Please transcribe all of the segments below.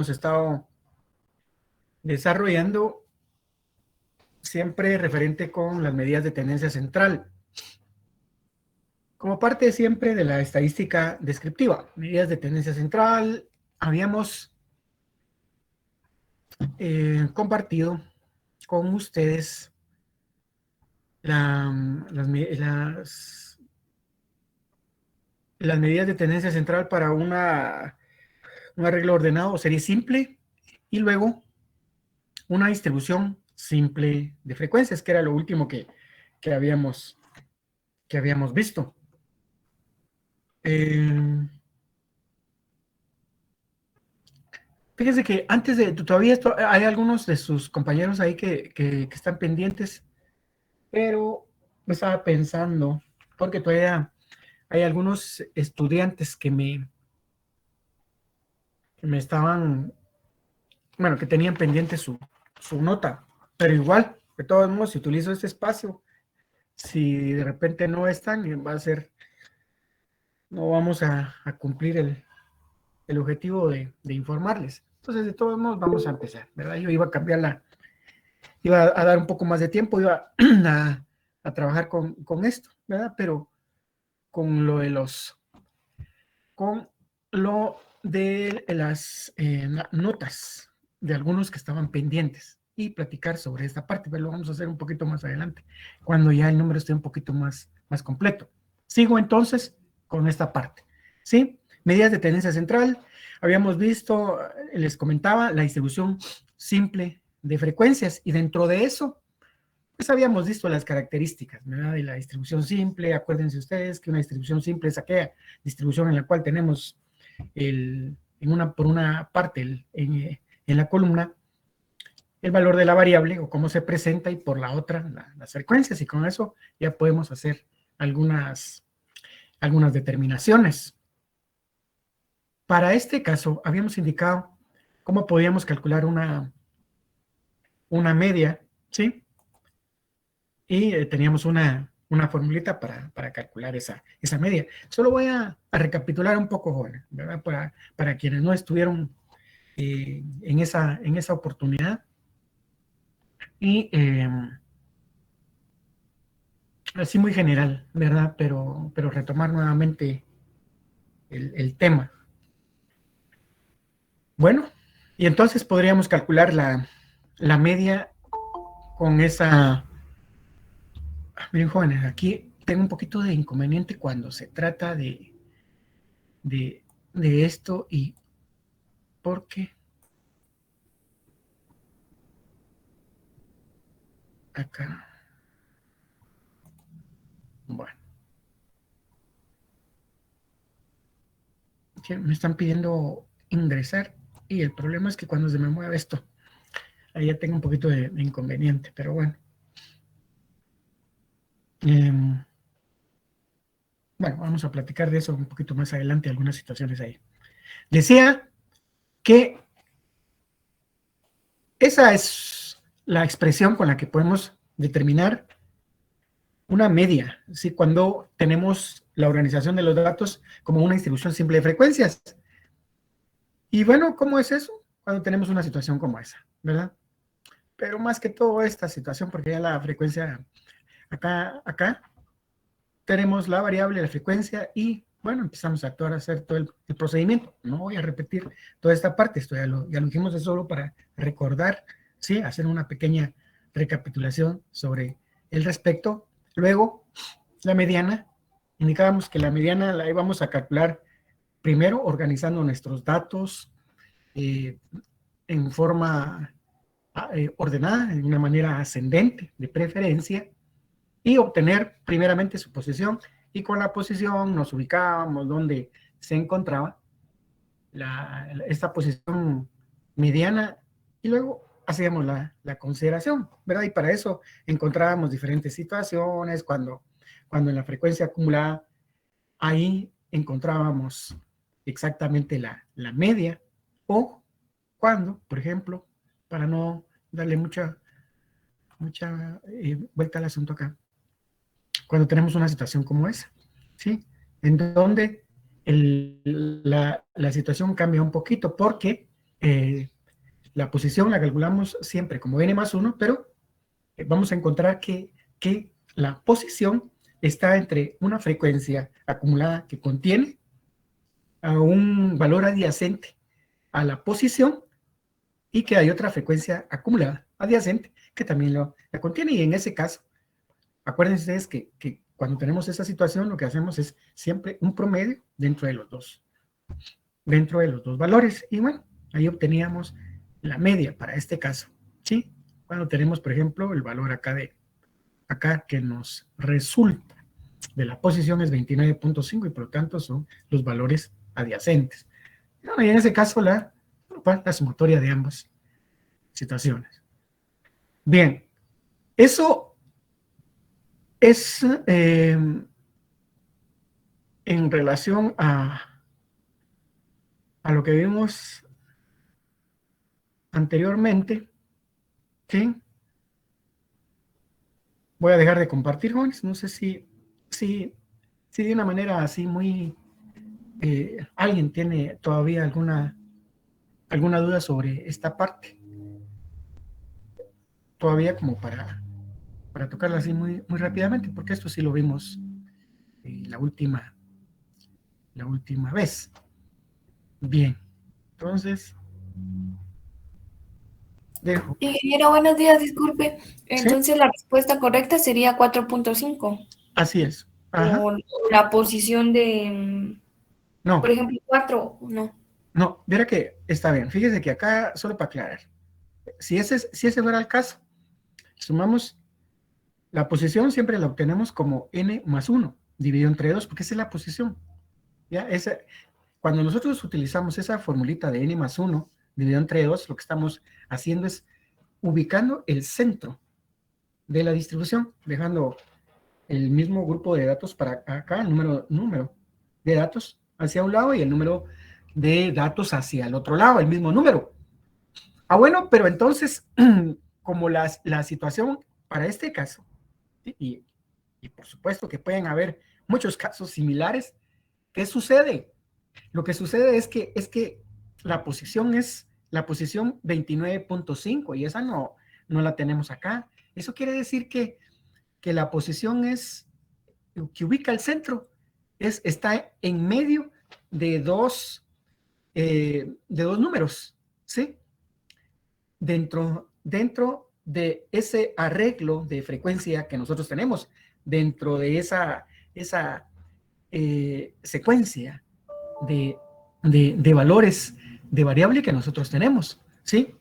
estado desarrollando siempre referente con las medidas de tendencia central. Como parte siempre de la estadística descriptiva, medidas de tendencia central, habíamos compartido con ustedes las medidas de tendencia central para un arreglo ordenado o serie simple y luego una distribución simple de frecuencias, que era lo último que habíamos visto. Fíjense que antes de, todavía hay algunos de sus compañeros ahí que están pendientes, pero me estaba pensando, porque todavía hay algunos estudiantes que me estaban, bueno, que tenían pendiente su nota, pero igual, de todos modos, si utilizo este espacio, si de repente no están, va a ser, no vamos a cumplir el objetivo de informarles. Entonces, de todos modos, vamos a empezar, ¿verdad? Yo iba a cambiar iba a dar un poco más de tiempo, iba a trabajar con esto, ¿verdad? Pero con lo de las notas de algunos que estaban pendientes y platicar sobre esta parte, pero lo vamos a hacer un poquito más adelante, cuando ya el número esté un poquito más completo. Sigo entonces con esta parte, ¿sí? Medidas de tendencia central. Habíamos visto, les comentaba, la distribución simple de frecuencias y dentro de eso, pues habíamos visto las características, ¿verdad? De la distribución simple. Acuérdense ustedes que una distribución simple es aquella distribución en la cual tenemos por una parte en la columna el valor de la variable o cómo se presenta y por la otra las frecuencias, y con eso ya podemos hacer algunas determinaciones. Para este caso habíamos indicado cómo podíamos calcular una media, ¿sí? Y teníamos una formulita para calcular esa media. Solo voy a recapitular un poco, jóvenes, ¿verdad? Para quienes no estuvieron en esa oportunidad. Y así muy general, ¿verdad? Pero retomar nuevamente el tema. Bueno, y entonces podríamos calcular la media con esa... Miren, jóvenes, aquí tengo un poquito de inconveniente cuando se trata de esto, y porque acá, bueno, que me están pidiendo ingresar y el problema es que cuando se me mueve esto, ahí ya tengo un poquito de inconveniente, pero bueno. Bueno, vamos a platicar de eso un poquito más adelante, algunas situaciones ahí. Decía que esa es la expresión con la que podemos determinar una media, ¿sí? Cuando tenemos la organización de los datos como una distribución simple de frecuencias. Y bueno, ¿cómo es eso? Cuando tenemos una situación como esa, ¿verdad? Pero más que todo esta situación, porque ya la frecuencia, acá tenemos la variable, la frecuencia, y bueno, empezamos a actuar, a hacer todo el procedimiento. No voy a repetir toda esta parte, esto ya lo dijimos, es solo para recordar, ¿sí? Hacer una pequeña recapitulación sobre el respecto. Luego, la mediana, indicábamos que la mediana la íbamos a calcular primero organizando nuestros datos en forma ordenada, de una manera ascendente, de preferencia, y obtener primeramente su posición, y con la posición nos ubicábamos donde se encontraba esta posición mediana, y luego hacíamos la consideración, ¿verdad? Y para eso encontrábamos diferentes situaciones, cuando en la frecuencia acumulada, ahí encontrábamos exactamente la media, o cuando, por ejemplo, para no darle mucha vuelta al asunto acá, cuando tenemos una situación como esa, ¿sí? En donde la situación cambia un poquito, porque la posición la calculamos siempre como n más 1, pero vamos a encontrar que la posición está entre una frecuencia acumulada que contiene a un valor adyacente a la posición y que hay otra frecuencia acumulada adyacente que también la contiene. Y en ese caso, acuérdense ustedes que cuando tenemos esa situación, lo que hacemos es siempre un promedio dentro de los dos valores. Y bueno, ahí obteníamos la media para este caso, ¿sí? Cuando tenemos, por ejemplo, el valor acá que nos resulta de la posición es 29.5 y por lo tanto son los valores adyacentes. Bueno, y en ese caso la sumatoria de ambas situaciones. Bien, eso es en relación a lo que vimos anteriormente, ¿sí? Voy a dejar de compartir, jóvenes. No sé si de una manera así muy... ¿alguien tiene todavía alguna duda sobre esta parte? Todavía como para tocarla así muy, muy rápidamente, porque esto sí lo vimos la última vez. Bien, entonces dejo. Ingeniero, buenos días, disculpe. ¿Sí? Entonces la respuesta correcta sería 4.5. Así es. Ajá. O la posición de, por No, ejemplo, 4, no. no, verá que está bien. Fíjese que acá, solo para aclarar, si ese fuera el caso, sumamos la posición, siempre la obtenemos como n más 1, dividido entre 2, porque esa es la posición. ¿Ya? Cuando nosotros utilizamos esa formulita de n más 1, dividido entre 2, lo que estamos haciendo es ubicando el centro de la distribución, dejando el mismo grupo de datos para acá, el número de datos hacia un lado y el número de datos hacia el otro lado, el mismo número. Bueno, pero entonces, como la situación para este caso, y por supuesto que pueden haber muchos casos similares, ¿qué sucede? Lo que sucede es que la posición es la posición 29.5 y esa no la tenemos acá. Eso quiere decir que la posición que ubica el centro está en medio de dos números, ¿sí? Dentro de ese arreglo de frecuencia que nosotros tenemos, dentro de esa secuencia de valores de variable que nosotros tenemos, ¿sí?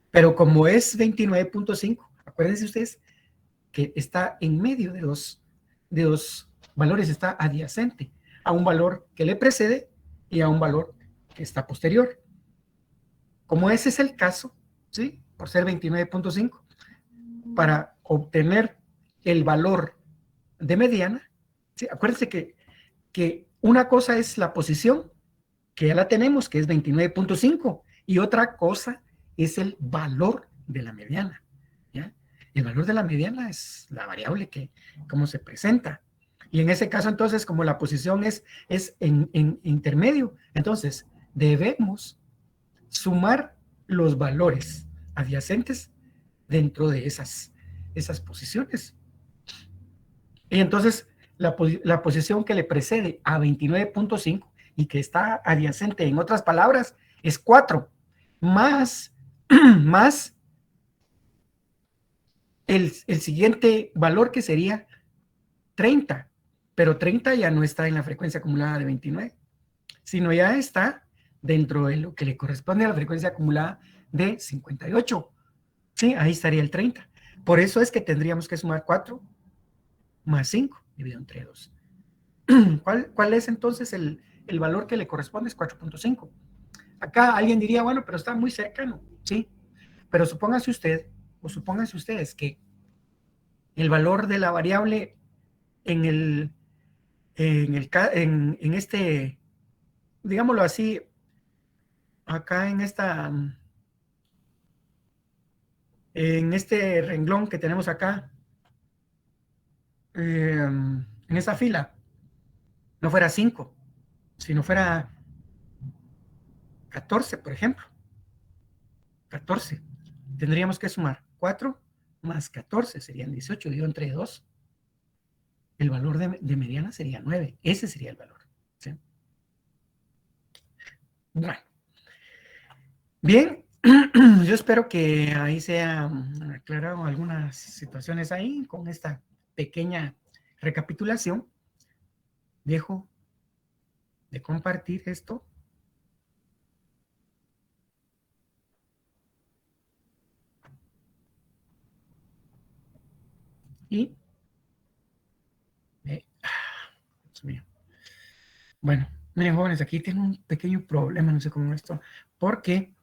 Pero como es 29.5, acuérdense ustedes que está en medio de dos valores, está adyacente a un valor que le precede y a un valor que está posterior. Como ese es el caso, ¿sí? Por ser 29.5, para obtener el valor de mediana, ¿sí? Acuérdense que una cosa es la posición, que ya la tenemos, que es 29.5, y otra cosa es el valor de la mediana, ¿ya? El valor de la mediana es la variable cómo se presenta. Y en ese caso, entonces, como la posición es en intermedio, entonces debemos sumar los valores adyacentes dentro de esas posiciones. Y entonces, la posición que le precede a 29.5 y que está adyacente, en otras palabras, es 4, más, más el siguiente valor que sería 30, pero 30 ya no está en la frecuencia acumulada de 29, sino ya está dentro de lo que le corresponde a la frecuencia acumulada de 58. Sí, ahí estaría el 30. Por eso es que tendríamos que sumar 4 más 5 dividido entre 2. ¿Cuál es entonces el valor que le corresponde? Es 4.5. Acá alguien diría, bueno, pero está muy cercano, ¿sí? Pero supóngase usted, o supónganse ustedes que el valor de la variable en este, digámoslo así, acá en este renglón que tenemos acá, en esta fila, no fuera 5, sino fuera 14, por ejemplo. 14. Tendríamos que sumar 4 más 14, serían 18, dividido entre 2. El valor de mediana sería 9. Ese sería el valor. ¿Sí? Bueno. Bien, yo espero que ahí se han aclarado algunas situaciones ahí con esta pequeña recapitulación. Dejo de compartir esto. Y Dios mío. Bueno, miren, jóvenes, aquí tengo un pequeño problema, no sé cómo esto, porque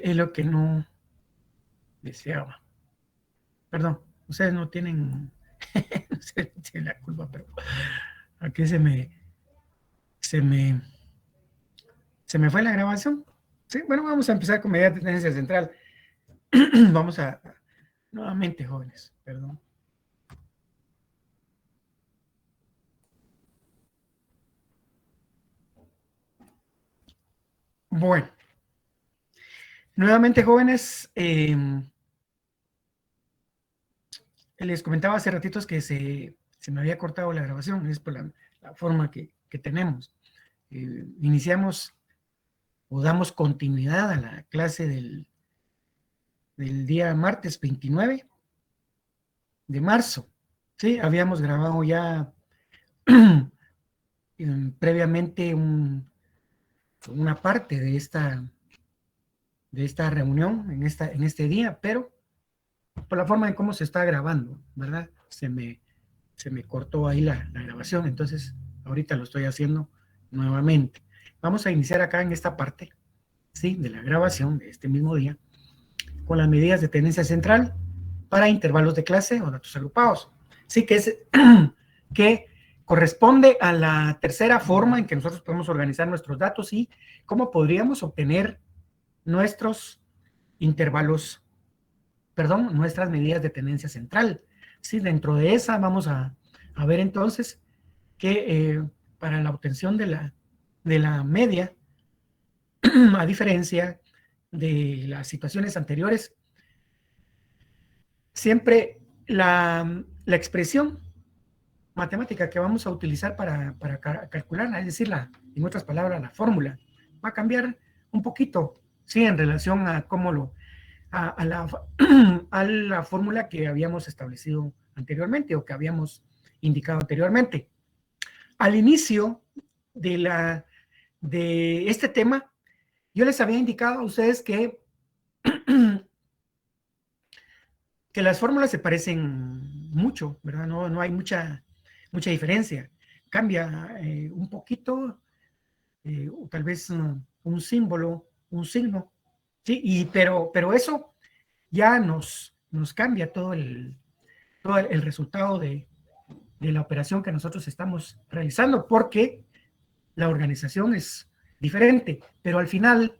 es lo que no deseaba. Perdón, ustedes no tienen, no sé, no tienen la culpa, pero aquí se me fue la grabación. Sí, bueno, vamos a empezar con medidas de tendencia central. Vamos a, nuevamente, jóvenes, perdón. Bueno, nuevamente, jóvenes, les comentaba hace ratitos que se me había cortado la grabación, es por la forma que tenemos. Iniciamos o damos continuidad a la clase del día martes 29 de marzo. Sí, habíamos grabado ya previamente una parte de esta reunión en este día, pero por la forma en cómo se está grabando, ¿verdad? Se me cortó ahí la grabación, entonces ahorita lo estoy haciendo nuevamente. Vamos a iniciar acá en esta parte, ¿sí? De la grabación de este mismo día, con las medidas de tendencia central para intervalos de clase o datos agrupados. Sí, que corresponde a la tercera forma en que nosotros podemos organizar nuestros datos y cómo podríamos obtener nuestros intervalos, perdón, nuestras medidas de tendencia central. Sí, dentro de esa vamos a ver entonces que para la obtención de la media, a diferencia de las situaciones anteriores, siempre la expresión matemática que vamos a utilizar para calcularla, es decir, en otras palabras, la fórmula, va a cambiar un poquito, sí, en relación a cómo a la fórmula que habíamos establecido anteriormente o que habíamos indicado anteriormente. Al inicio de este tema, yo les había indicado a ustedes que las fórmulas se parecen mucho, ¿verdad? No hay mucha diferencia. Cambia un poquito, o tal vez un símbolo, un signo, ¿sí? Pero eso ya nos cambia todo el resultado de la operación que nosotros estamos realizando, porque la organización es diferente, pero al final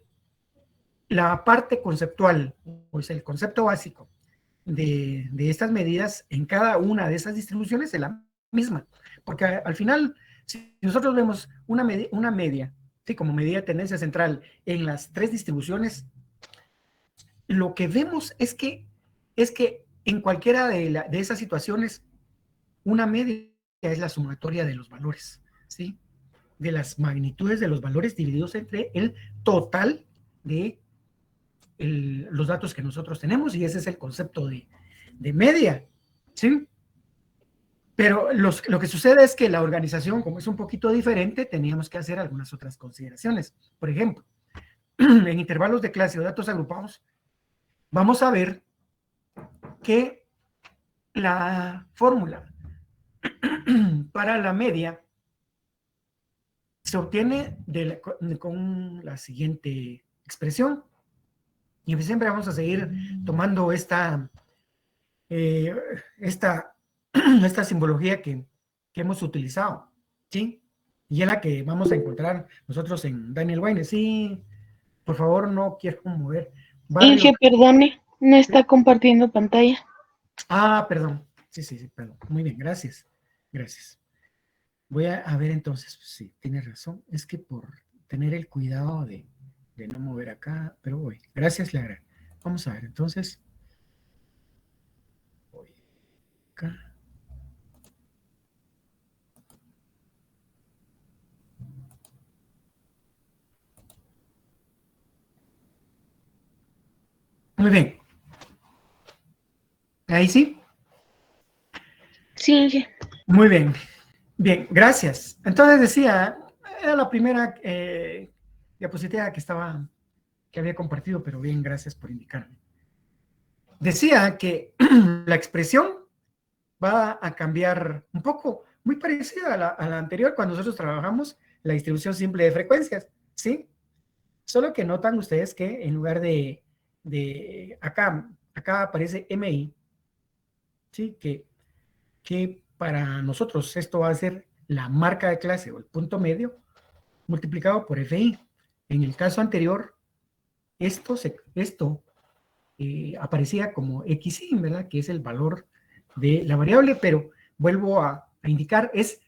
la parte conceptual, pues el concepto básico de estas medidas en cada una de esas distribuciones es la misma, porque al final, si nosotros vemos una media, ¿sí? Como medida de tendencia central en las tres distribuciones, lo que vemos es que en cualquiera de esas situaciones, una media es la sumatoria de los valores, ¿sí? De las magnitudes de los valores divididos entre el total de los datos que nosotros tenemos, y ese es el concepto de media, ¿sí? Pero lo que sucede es que la organización, como es un poquito diferente, teníamos que hacer algunas otras consideraciones. Por ejemplo, en intervalos de clase o datos agrupados, vamos a ver que la fórmula para la media se obtiene con la siguiente expresión. Y siempre vamos a seguir tomando esta simbología que hemos utilizado, ¿sí? Y es la que vamos a encontrar nosotros en Daniel Wayne. Sí, por favor, no quiero mover. Inge, perdone, no está compartiendo pantalla. Ah, perdón. Sí, sí, sí, perdón. Muy bien, gracias. Gracias. Voy a ver entonces, sí, tienes razón. Es que por tener el cuidado de no mover acá, pero voy. Gracias, Lara. Vamos a ver, entonces, voy acá. Muy bien. Ahí sí. Sí, Muy bien. Bien, gracias. Entonces decía, era la primera diapositiva que había compartido, pero bien, gracias por indicarme. Decía que la expresión va a cambiar un poco, muy parecida a la anterior cuando nosotros trabajamos la distribución simple de frecuencias, ¿sí? Solo que notan ustedes que en lugar de acá aparece MI, ¿sí? Que para nosotros esto va a ser la marca de clase o el punto medio multiplicado por FI. En el caso anterior, esto aparecía como XI, ¿verdad? Que es el valor de la variable, pero vuelvo a indicar, es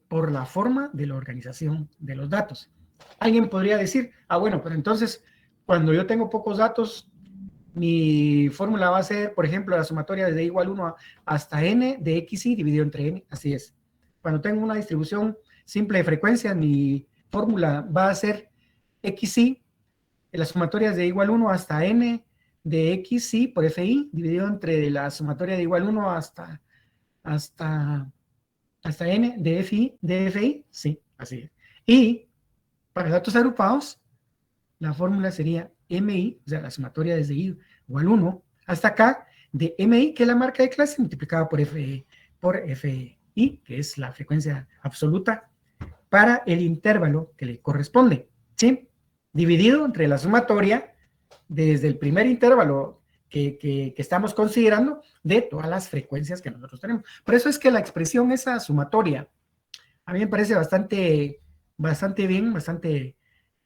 por la forma de la organización de los datos. Alguien podría decir, bueno, pero entonces, cuando yo tengo pocos datos, mi fórmula va a ser, por ejemplo, la sumatoria desde igual 1 hasta n de xi dividido entre n, así es. Cuando tengo una distribución simple de frecuencias, mi fórmula va a ser xi, la sumatoria de igual 1 hasta n de xi por fi, dividido entre la sumatoria de igual 1 hasta n de fi, sí, así es. Y para datos agrupados, la fórmula sería mi, o sea, la sumatoria desde i igual 1 hasta acá, de mi, que es la marca de clase, multiplicada por fi, que es la frecuencia absoluta, para el intervalo que le corresponde, ¿sí? Dividido entre la sumatoria desde el primer intervalo que estamos considerando de todas las frecuencias que nosotros tenemos. Por eso es que la expresión esa sumatoria a mí me parece bastante bien, bastante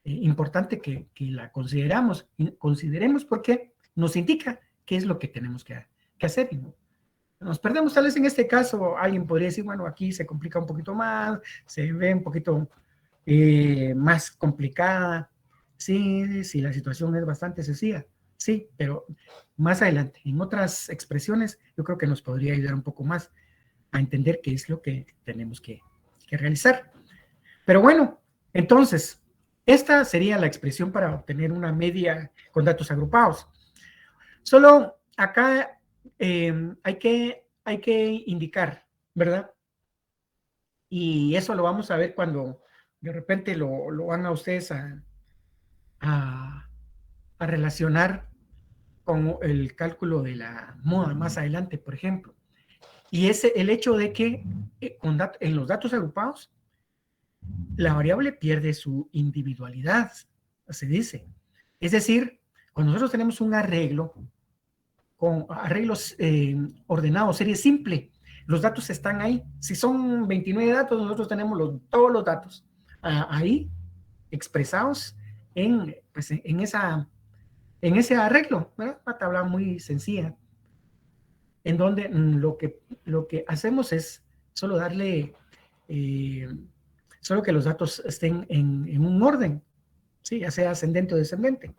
importante que la consideremos porque nos indica qué es lo que tenemos que hacer. ¿No? Nos perdemos tal vez en este caso, alguien podría decir, bueno, aquí se complica un poquito más, se ve un poquito más complicada, sí, sí, la situación es bastante sencilla, sí, pero más adelante, en otras expresiones, yo creo que nos podría ayudar un poco más a entender qué es lo que tenemos que realizar. Pero bueno, entonces, esta sería la expresión para obtener una media con datos agrupados. Solo acá hay que indicar, ¿verdad? Y eso lo vamos a ver cuando de repente lo van a ustedes a relacionar con el cálculo de la moda más adelante, por ejemplo. Y es el hecho de que en los datos agrupados la variable pierde su individualidad, se dice. Es decir, cuando nosotros tenemos un arreglo, con arreglos ordenados, serie simple, los datos están ahí. Si son 29 datos, nosotros tenemos todos los datos ahí expresados pues, en ese arreglo, ¿verdad? Una tabla muy sencilla, en donde lo que hacemos es solo darle solo que los datos estén en un orden, ¿sí? Ya sea ascendente o descendente.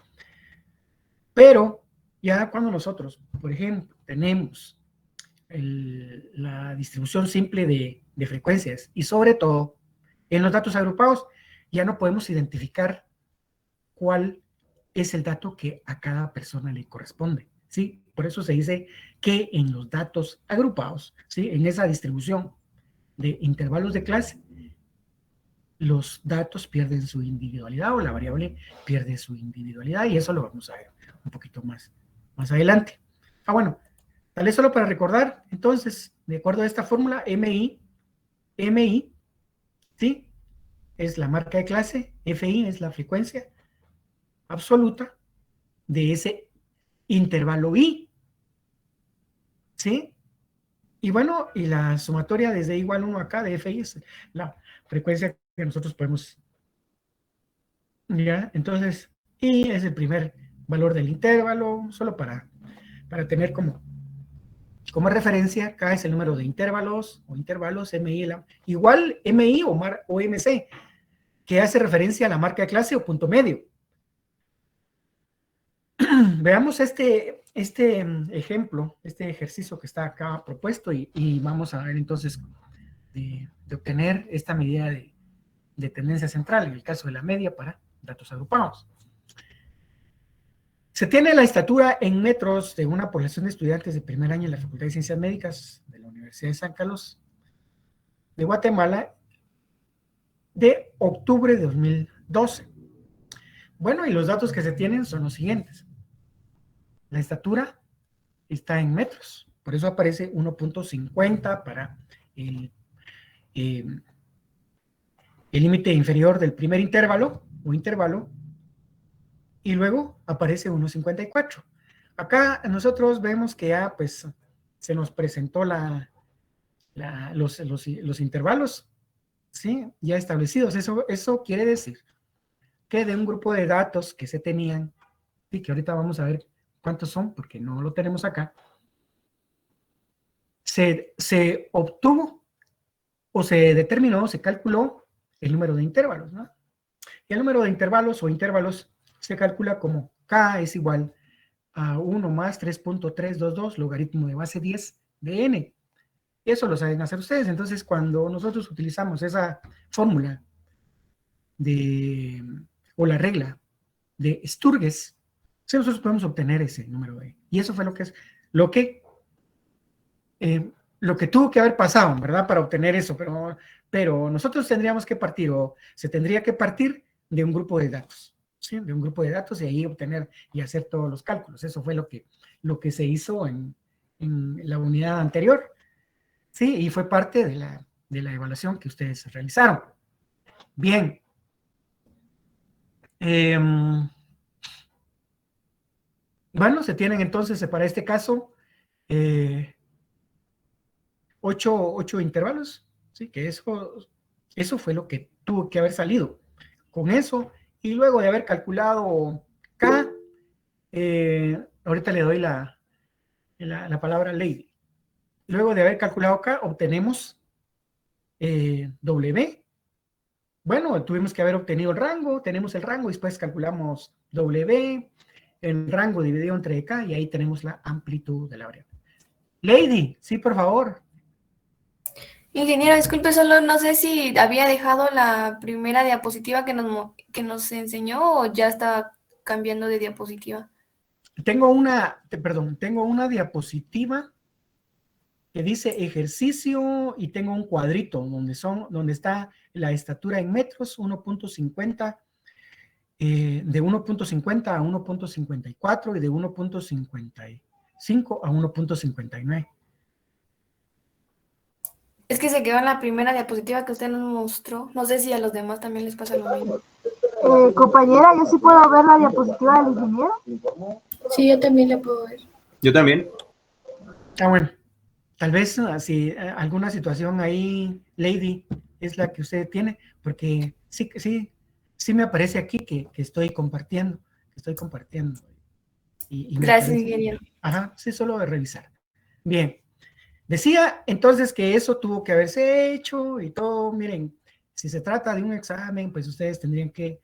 Pero ya cuando nosotros, por ejemplo, tenemos la distribución simple de frecuencias y sobre todo en los datos agrupados, ya no podemos identificar cuál es el dato que a cada persona le corresponde, ¿sí? Por eso se dice que en los datos agrupados, ¿sí? En esa distribución de intervalos de clase, los datos pierden su individualidad o la variable pierde su individualidad y eso lo vamos a ver un poquito más adelante. Bueno, tal vez solo para recordar, entonces, de acuerdo a esta fórmula, MI, ¿sí? Es la marca de clase, FI es la frecuencia absoluta de ese intervalo I, ¿sí? Y bueno, y la sumatoria desde igual 1 acá de FI es la frecuencia que nosotros podemos. ¿Ya? Entonces, y es el primer valor del intervalo, solo para tener como Como referencia, K es el número de intervalos o intervalos, MI igual MI o MC, que hace referencia a la marca de clase o punto medio. Veamos este ejemplo, este ejercicio que está acá propuesto y vamos a ver entonces de obtener esta medida de tendencia central, en el caso de la media para datos agrupados. Se tiene la estatura en metros de una población de estudiantes de primer año en la Facultad de Ciencias Médicas de la Universidad de San Carlos de Guatemala de octubre de 2012. Bueno, y los datos que se tienen son los siguientes. La estatura está en metros, por eso aparece 1.50 para el límite inferior del primer intervalo o intervalo, y luego aparece 1.54. Acá nosotros vemos que ya pues se nos presentó los intervalos, ¿sí? Ya establecidos. Eso quiere decir que de un grupo de datos que se tenían, y que ahorita vamos a ver cuántos son, porque no lo tenemos acá, se obtuvo o se determinó, se calculó el número de intervalos, ¿no? Y el número de intervalos o intervalos se calcula como K es igual a 1 más 3.322 logaritmo de base 10 de n. Eso lo saben hacer ustedes. Entonces, cuando nosotros utilizamos esa fórmula o la regla de Sturges, nosotros podemos obtener ese número de. Y eso fue lo que tuvo que haber pasado, ¿verdad? Para obtener eso, pero nosotros tendríamos que partir, o se tendría que partir de un grupo de datos, ¿sí? De un grupo de datos y ahí obtener y hacer todos los cálculos. Eso fue lo que se hizo en la unidad anterior, ¿sí? Y fue parte de la evaluación que ustedes realizaron. Bien. Bueno, se tienen entonces para este caso 8 intervalos, ¿sí? Que eso fue lo que tuvo que haber salido con eso, y luego de haber calculado K, ahorita le doy la palabra a Lady. Luego de haber calculado K, obtenemos W. Bueno, tuvimos que haber obtenido el rango, tenemos el rango, y después calculamos W, el rango dividido entre K, y ahí tenemos la amplitud de la variable. Lady, sí, por favor. Ingeniero, disculpe, solo no sé si había dejado la primera diapositiva que nos enseñó o ya está cambiando de diapositiva. Tengo una diapositiva que dice ejercicio y tengo un cuadrito donde está la estatura en metros, 1.50, de 1.50 a 1.54 y de 1.55 a 1.59. Es que se quedó en la primera diapositiva que usted nos mostró. No sé si a los demás también les pasa lo mismo. Compañera, ¿yo sí puedo ver la diapositiva del ingeniero? Sí, yo también la puedo ver. Yo también. Bueno, tal vez si alguna situación ahí, Lady, es la que usted tiene, porque sí me aparece aquí que estoy compartiendo. Y gracias, ingeniero. Ajá, sí, solo de revisar. Bien. Decía entonces que eso tuvo que haberse hecho y todo. Miren, si se trata de un examen, pues ustedes tendrían que,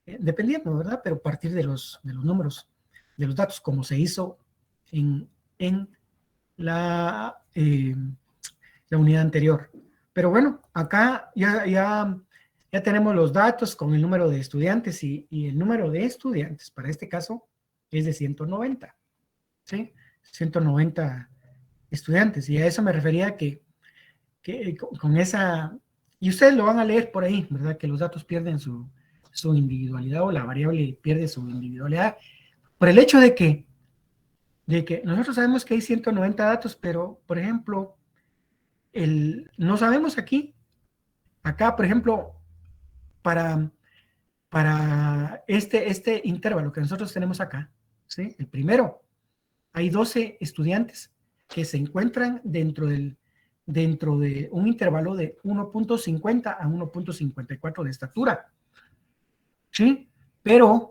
dependiendo, ¿verdad? Pero partir de los números, de los datos, como se hizo en la unidad anterior. Pero bueno, acá ya tenemos los datos con el número de estudiantes y el número de estudiantes, para este caso, es de 190, ¿sí? 190 estudiantes, y a eso me refería que con esa, y ustedes lo van a leer por ahí, ¿verdad? Que los datos pierden su individualidad, o la variable pierde su individualidad, por el hecho de que nosotros sabemos que hay 190 datos, pero, por ejemplo, no sabemos acá, por ejemplo, para este intervalo que nosotros tenemos acá, ¿sí? El primero, hay 12 estudiantes que se encuentran dentro de un intervalo de 1.50 a 1.54 de estatura, ¿sí? Pero,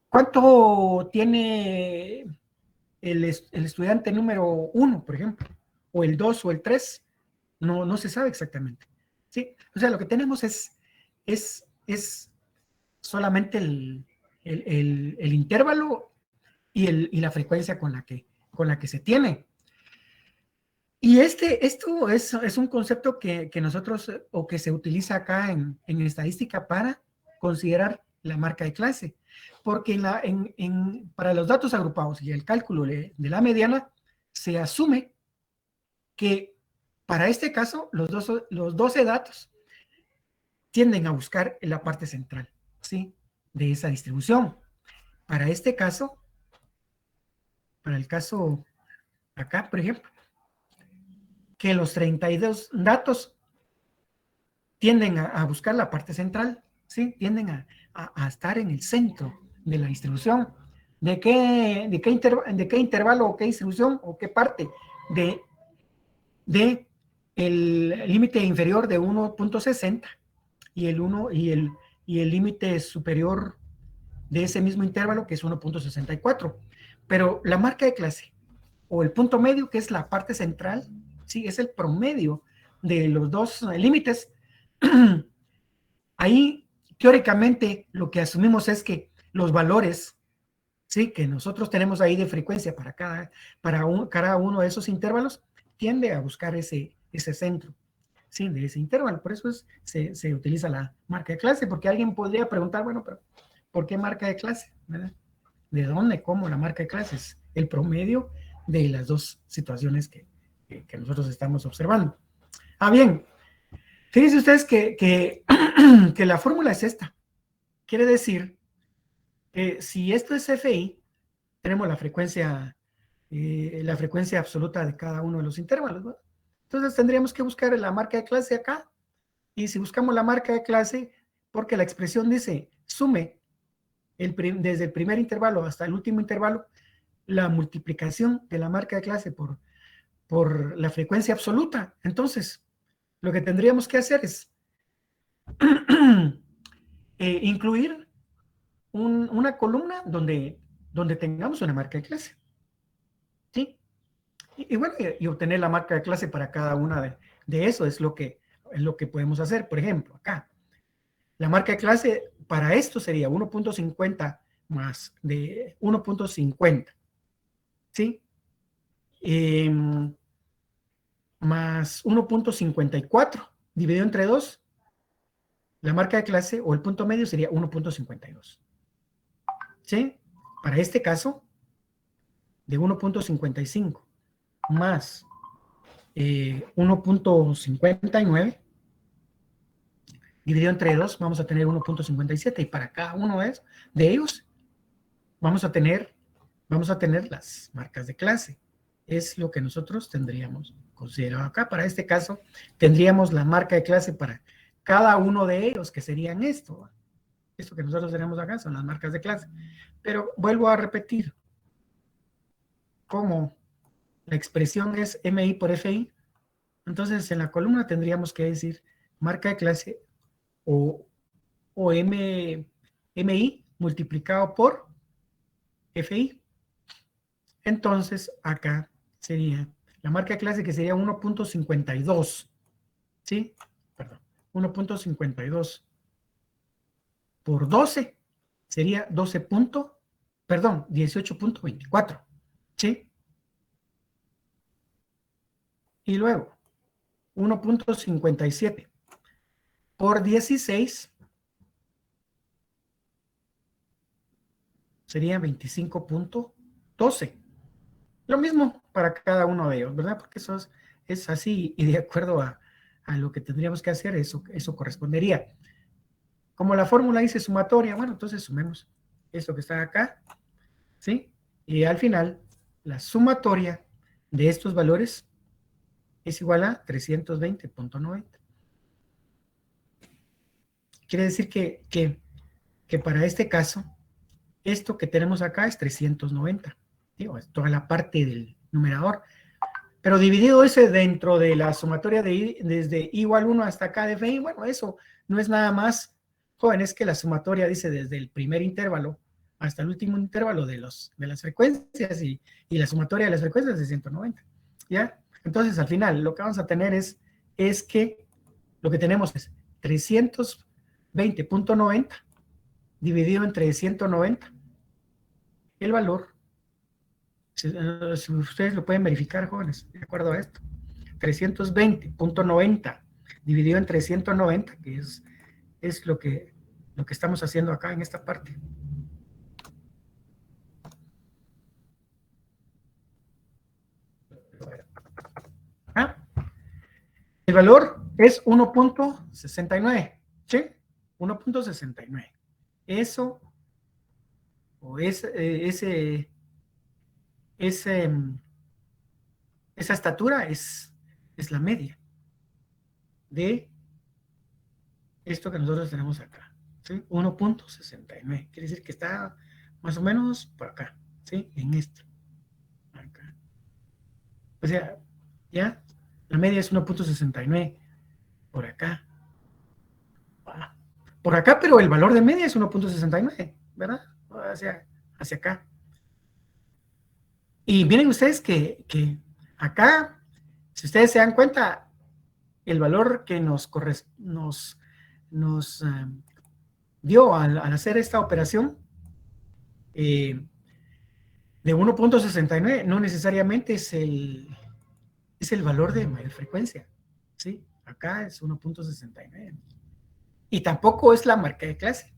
¿cuánto tiene el estudiante número 1, por ejemplo, o el 2 o el 3, no se sabe exactamente. ¿Sí? O sea, lo que tenemos es solamente el intervalo y la frecuencia con la que se tiene. Y esto es un concepto que nosotros, o que se utiliza acá en estadística para considerar la marca de clase, porque para los datos agrupados y el cálculo de la mediana, se asume que para este caso los 12 datos tienden a buscar en la parte central, ¿sí?, de esa distribución. Para este caso, para el caso acá, por ejemplo, que los 32 datos tienden a buscar la parte central, ¿sí? Tienden a estar en el centro de la distribución. ¿De qué intervalo o qué distribución o qué parte de el límite inferior de 1.60 y el límite superior de ese mismo intervalo, que es 1.64? Pero la marca de clase o el punto medio, que es la parte central, sí, es el promedio de los dos límites. Ahí, teóricamente, lo que asumimos es que los valores, sí, que nosotros tenemos ahí de frecuencia para cada uno de esos intervalos, tiende a buscar ese centro, sí, de ese intervalo. Por eso se utiliza la marca de clase, porque alguien podría preguntar, bueno, pero ¿por qué marca de clase? ¿Verdad? ¿De dónde? ¿Cómo la marca de clase? Es el promedio de las dos situaciones que nosotros estamos observando. Bien, fíjense ustedes que la fórmula es esta. Quiere decir que si esto es FI, tenemos la frecuencia absoluta de cada uno de los intervalos, ¿no? Entonces tendríamos que buscar la marca de clase acá, y si buscamos la marca de clase, porque la expresión dice sume desde el primer intervalo hasta el último intervalo, la multiplicación de la marca de clase por la frecuencia absoluta. Entonces, lo que tendríamos que hacer es incluir una columna donde tengamos una marca de clase, ¿sí? Y bueno, y obtener la marca de clase para cada una de eso es lo que podemos hacer. Por ejemplo, acá, la marca de clase para esto sería 1.50 más de 1.50, ¿sí? Más 1.54 dividido entre 2, la marca de clase o el punto medio sería 1.52. ¿Sí? Para este caso, de 1.55 más 1.59 dividido entre 2, vamos a tener 1.57, y para cada uno de ellos vamos a tener las marcas de clase. Es lo que nosotros tendríamos considerado acá. Para este caso, tendríamos la marca de clase para cada uno de ellos, que serían esto. Esto que nosotros tenemos acá son las marcas de clase. Pero vuelvo a repetir, como la expresión es MI por FI, entonces en la columna tendríamos que decir marca de clase o MI multiplicado por FI. Entonces acá sería la marca de clase, que sería 1.52, ¿sí? Perdón, 1.52 por 12 sería 18.24, ¿sí? Y luego 1.57 por 16 sería 25.12. Lo mismo para cada uno de ellos, ¿verdad? Porque eso es así, y de acuerdo a lo que tendríamos que hacer, eso correspondería. Como la fórmula dice sumatoria, bueno, entonces sumemos esto que está acá, ¿sí? Y al final, la sumatoria de estos valores es igual a 320.90. Quiere decir que para este caso, esto que tenemos acá es 390. Digo, es toda la parte del numerador. Pero dividido ese dentro de la sumatoria desde I igual 1 hasta acá de FI, bueno, eso no es nada más, joven, es que la sumatoria dice desde el primer intervalo hasta el último intervalo de las frecuencias y la sumatoria de las frecuencias de 190, ¿ya? Entonces, al final, lo que vamos a tener es que lo que tenemos es 320.90 dividido entre 190. El valor, si ustedes lo pueden verificar, jóvenes, de acuerdo a esto, 320.90 dividido entre 190, que es lo que estamos haciendo acá en esta parte. ¿Ah? El valor es 1.69, ¿sí? 1.69. Eso, o esa estatura es la media de esto que nosotros tenemos acá, ¿sí? 1.69. Quiere decir que está más o menos por acá, ¿sí? En esto. Acá. O sea, ya, la media es 1.69 por acá. Por acá, pero el valor de media es 1.69, ¿verdad? Hacia acá. Y miren ustedes que acá, si ustedes se dan cuenta, el valor que nos dio al hacer esta operación de 1.69 no necesariamente es el valor de mayor frecuencia, ¿sí? Acá es 1.69. Y tampoco es la marca de clase,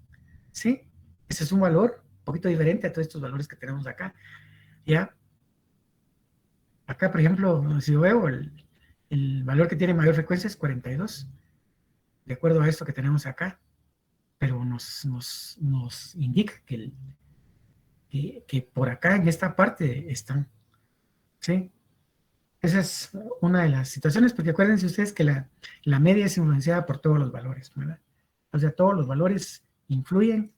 ¿sí? Ese es un valor un poquito diferente a todos estos valores que tenemos acá, ¿ya? Acá, por ejemplo, si yo veo el valor que tiene mayor frecuencia es 42, de acuerdo a esto que tenemos acá, pero nos indica que por acá, en esta parte, están, ¿sí? Esa es una de las situaciones, porque acuérdense ustedes que la media es influenciada por todos los valores, ¿verdad? O sea, todos los valores influyen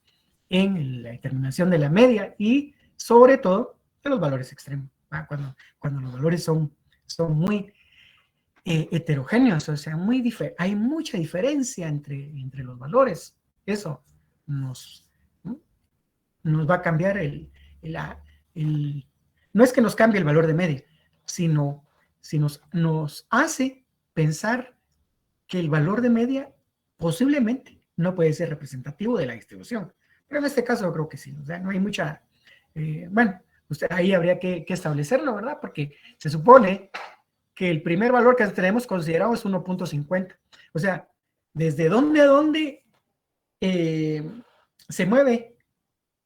en la determinación de la media y, sobre todo, de los valores extremos, ¿verdad? Cuando los valores son muy heterogéneos, o sea, hay mucha diferencia entre los valores. Eso nos va a cambiar no es que nos cambie el valor de media, sino si nos hace pensar que el valor de media posiblemente no puede ser representativo de la distribución. Pero en este caso yo creo que sí, o sea, no hay mucha, bueno, ahí habría que establecerlo, ¿verdad? Porque se supone que el primer valor que tenemos considerado es 1.50. O sea, ¿desde dónde a dónde se mueve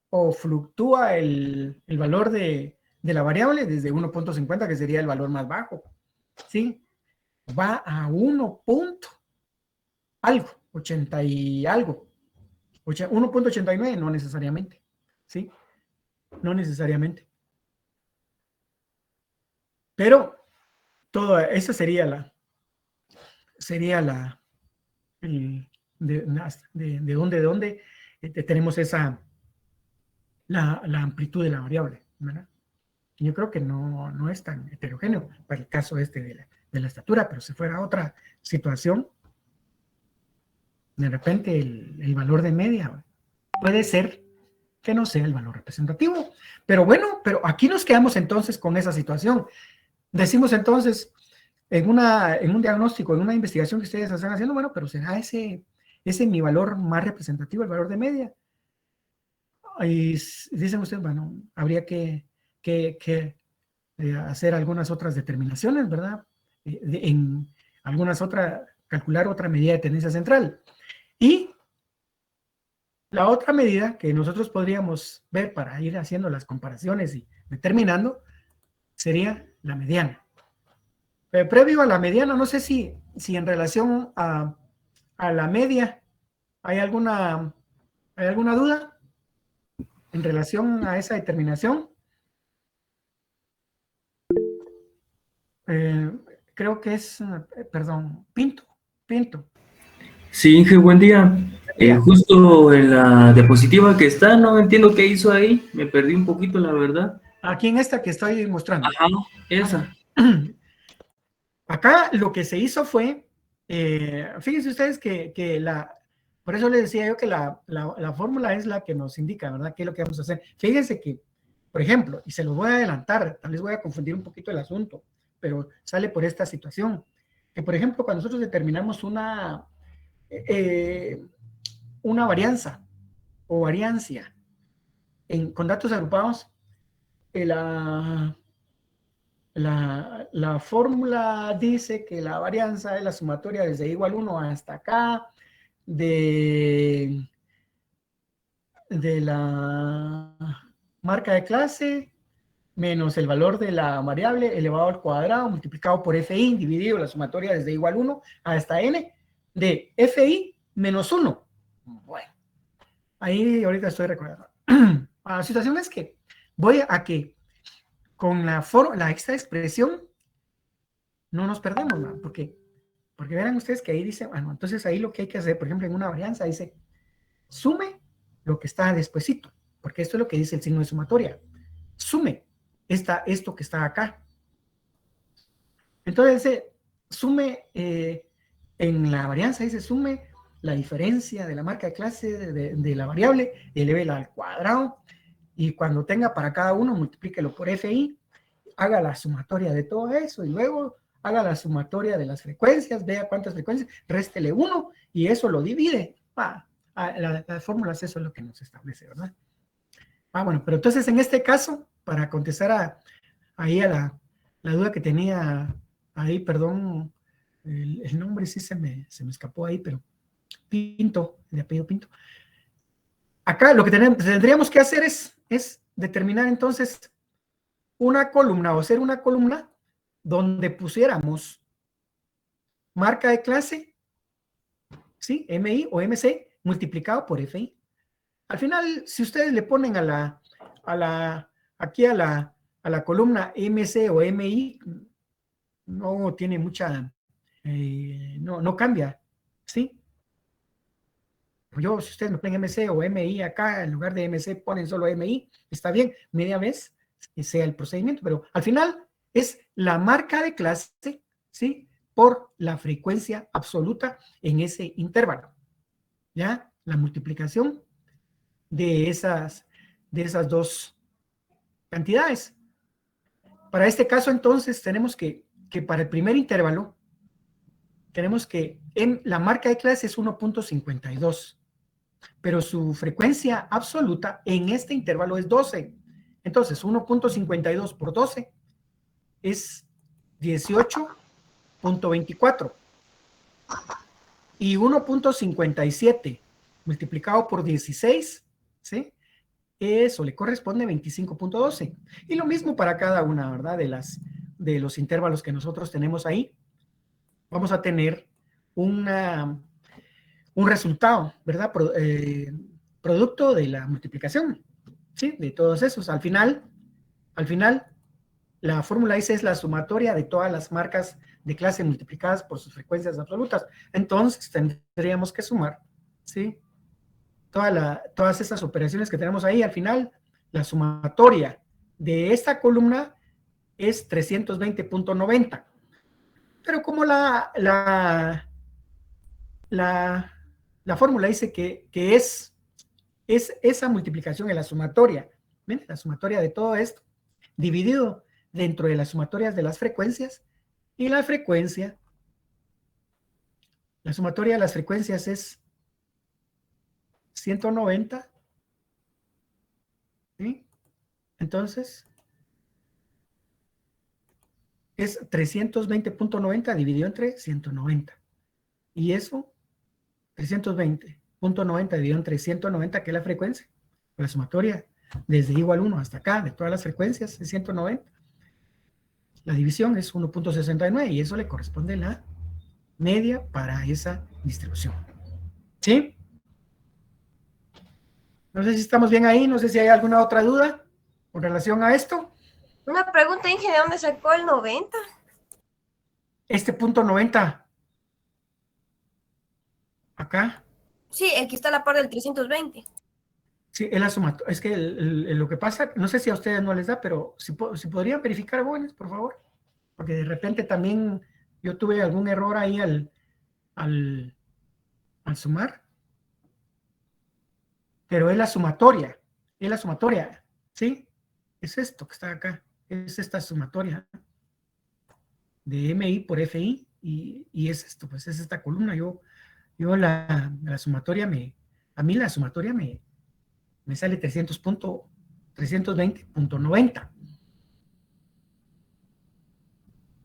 o fluctúa el valor de la variable? Desde 1.50, que sería el valor más bajo, ¿sí? Va a 1. Algo, 80 y algo. 1.89 no necesariamente, ¿sí? No necesariamente. Pero todo eso sería de dónde tenemos la amplitud de la variable, ¿verdad? Yo creo que no es tan heterogéneo para el caso de la estatura, pero si fuera otra situación, de repente el valor de media puede ser que no sea el valor representativo. Pero bueno, pero aquí nos quedamos entonces con esa situación. Decimos entonces, en un diagnóstico, en una investigación que ustedes están haciendo, bueno, pero ¿será ese mi valor más representativo, el valor de media? Y dicen ustedes, bueno, habría que hacer algunas otras determinaciones, ¿verdad? Calcular otra medida de tendencia central. Y la otra medida que nosotros podríamos ver para ir haciendo las comparaciones y determinando sería la mediana. Pero previo a la mediana, no sé si en relación a la media hay alguna duda en relación a esa determinación. Creo que es, perdón, Pinto. Sí, Inge, buen día. Justo en la diapositiva que está, no entiendo qué hizo ahí, me perdí un poquito, la verdad. Aquí en esta que estoy mostrando. Ajá, esa. Acá lo que se hizo fue, fíjense ustedes que Por eso les decía yo que la fórmula es la que nos indica, ¿verdad? ¿Qué es lo que vamos a hacer? Fíjense que, por ejemplo, y se los voy a adelantar, tal vez voy a confundir un poquito el asunto, pero sale por esta situación, que por ejemplo, cuando nosotros determinamos una varianza o variancia con datos agrupados, la fórmula dice que la varianza es la sumatoria desde igual 1 hasta acá de la marca de clase menos el valor de la variable elevado al cuadrado multiplicado por fi dividido la sumatoria desde igual 1 hasta n de fi menos 1. Bueno, ahí ahorita estoy recordando. La situación es que voy a que con la esta expresión no nos perdemos, ¿no? Porque verán ustedes que ahí dice, bueno, entonces ahí lo que hay que hacer, por ejemplo, en una varianza dice, sume lo que está despuesito, porque esto es lo que dice el signo de sumatoria. Sume esto que está acá. Entonces dice, sume, en la varianza dice, sume la diferencia de la marca de clase de la variable, elévela al cuadrado, y cuando tenga para cada uno, multiplíquelo por fi, haga la sumatoria de todo eso, y luego haga la sumatoria de las frecuencias, vea cuántas frecuencias, réstele 1, y eso lo divide. Las fórmulas, eso es lo que nos establece, ¿verdad? Bueno, pero entonces en este caso, para contestar ahí a la duda que tenía ahí, perdón, el nombre sí se me escapó ahí, pero Pinto, de apellido Pinto. Acá lo que tendríamos que hacer es determinar entonces una columna, o hacer una columna donde pusiéramos marca de clase, ¿sí? MI o MC multiplicado por FI. Al final, si ustedes le ponen aquí a la columna MC o MI, no tiene mucha, no cambia, ¿sí? Si ustedes me ponen MC o MI acá, en lugar de MC ponen solo MI, está bien, media vez sea el procedimiento, pero al final es la marca de clase, ¿sí? Por la frecuencia absoluta en ese intervalo, ¿ya? La multiplicación de esas dos cantidades. Para este caso, entonces, tenemos que para el primer intervalo, tenemos que la marca de clase es 1.52, pero su frecuencia absoluta en este intervalo es 12. Entonces, 1.52 por 12 es 18.24. Y 1.57 multiplicado por 16, ¿sí? Eso le corresponde a 25.12. Y lo mismo para cada una, ¿verdad? De los intervalos que nosotros tenemos ahí. Vamos a tener un resultado, ¿verdad? Producto de la multiplicación, ¿sí? De todos esos. Al final, la fórmula dice es la sumatoria de todas las marcas de clase multiplicadas por sus frecuencias absolutas. Entonces, tendríamos que sumar, ¿sí? Todas estas operaciones que tenemos ahí. Al final, la sumatoria de esta columna es 320.90. Pero como la fórmula dice que es esa multiplicación en la sumatoria, ¿ven? La sumatoria de todo esto, dividido dentro de las sumatorias de las frecuencias, y la sumatoria de las frecuencias es 190, ¿sí? Entonces, es 320.90 dividido entre 190. Y eso, 320.90 dividido entre 190, que es la frecuencia, la sumatoria desde igual 1 hasta acá, de todas las frecuencias, es 190. La división es 1.69 y eso le corresponde la media para esa distribución. ¿Sí? No sé si estamos bien ahí, no sé si hay alguna otra duda con relación a esto. Una pregunta, Inge, ¿de dónde sacó el 90? Este punto 90. Acá. Sí, el que está a la par del 320. Sí, es la sumatoria. Es que lo que pasa, no sé si a ustedes no les da, pero si podrían verificar, jóvenes, por favor. Porque de repente también yo tuve algún error ahí al sumar. pero es la sumatoria, ¿sí? Es esto que está acá, es esta sumatoria de MI por FI, y es esto, pues es esta columna. Yo la sumatoria a mí la sumatoria me sale 320.90.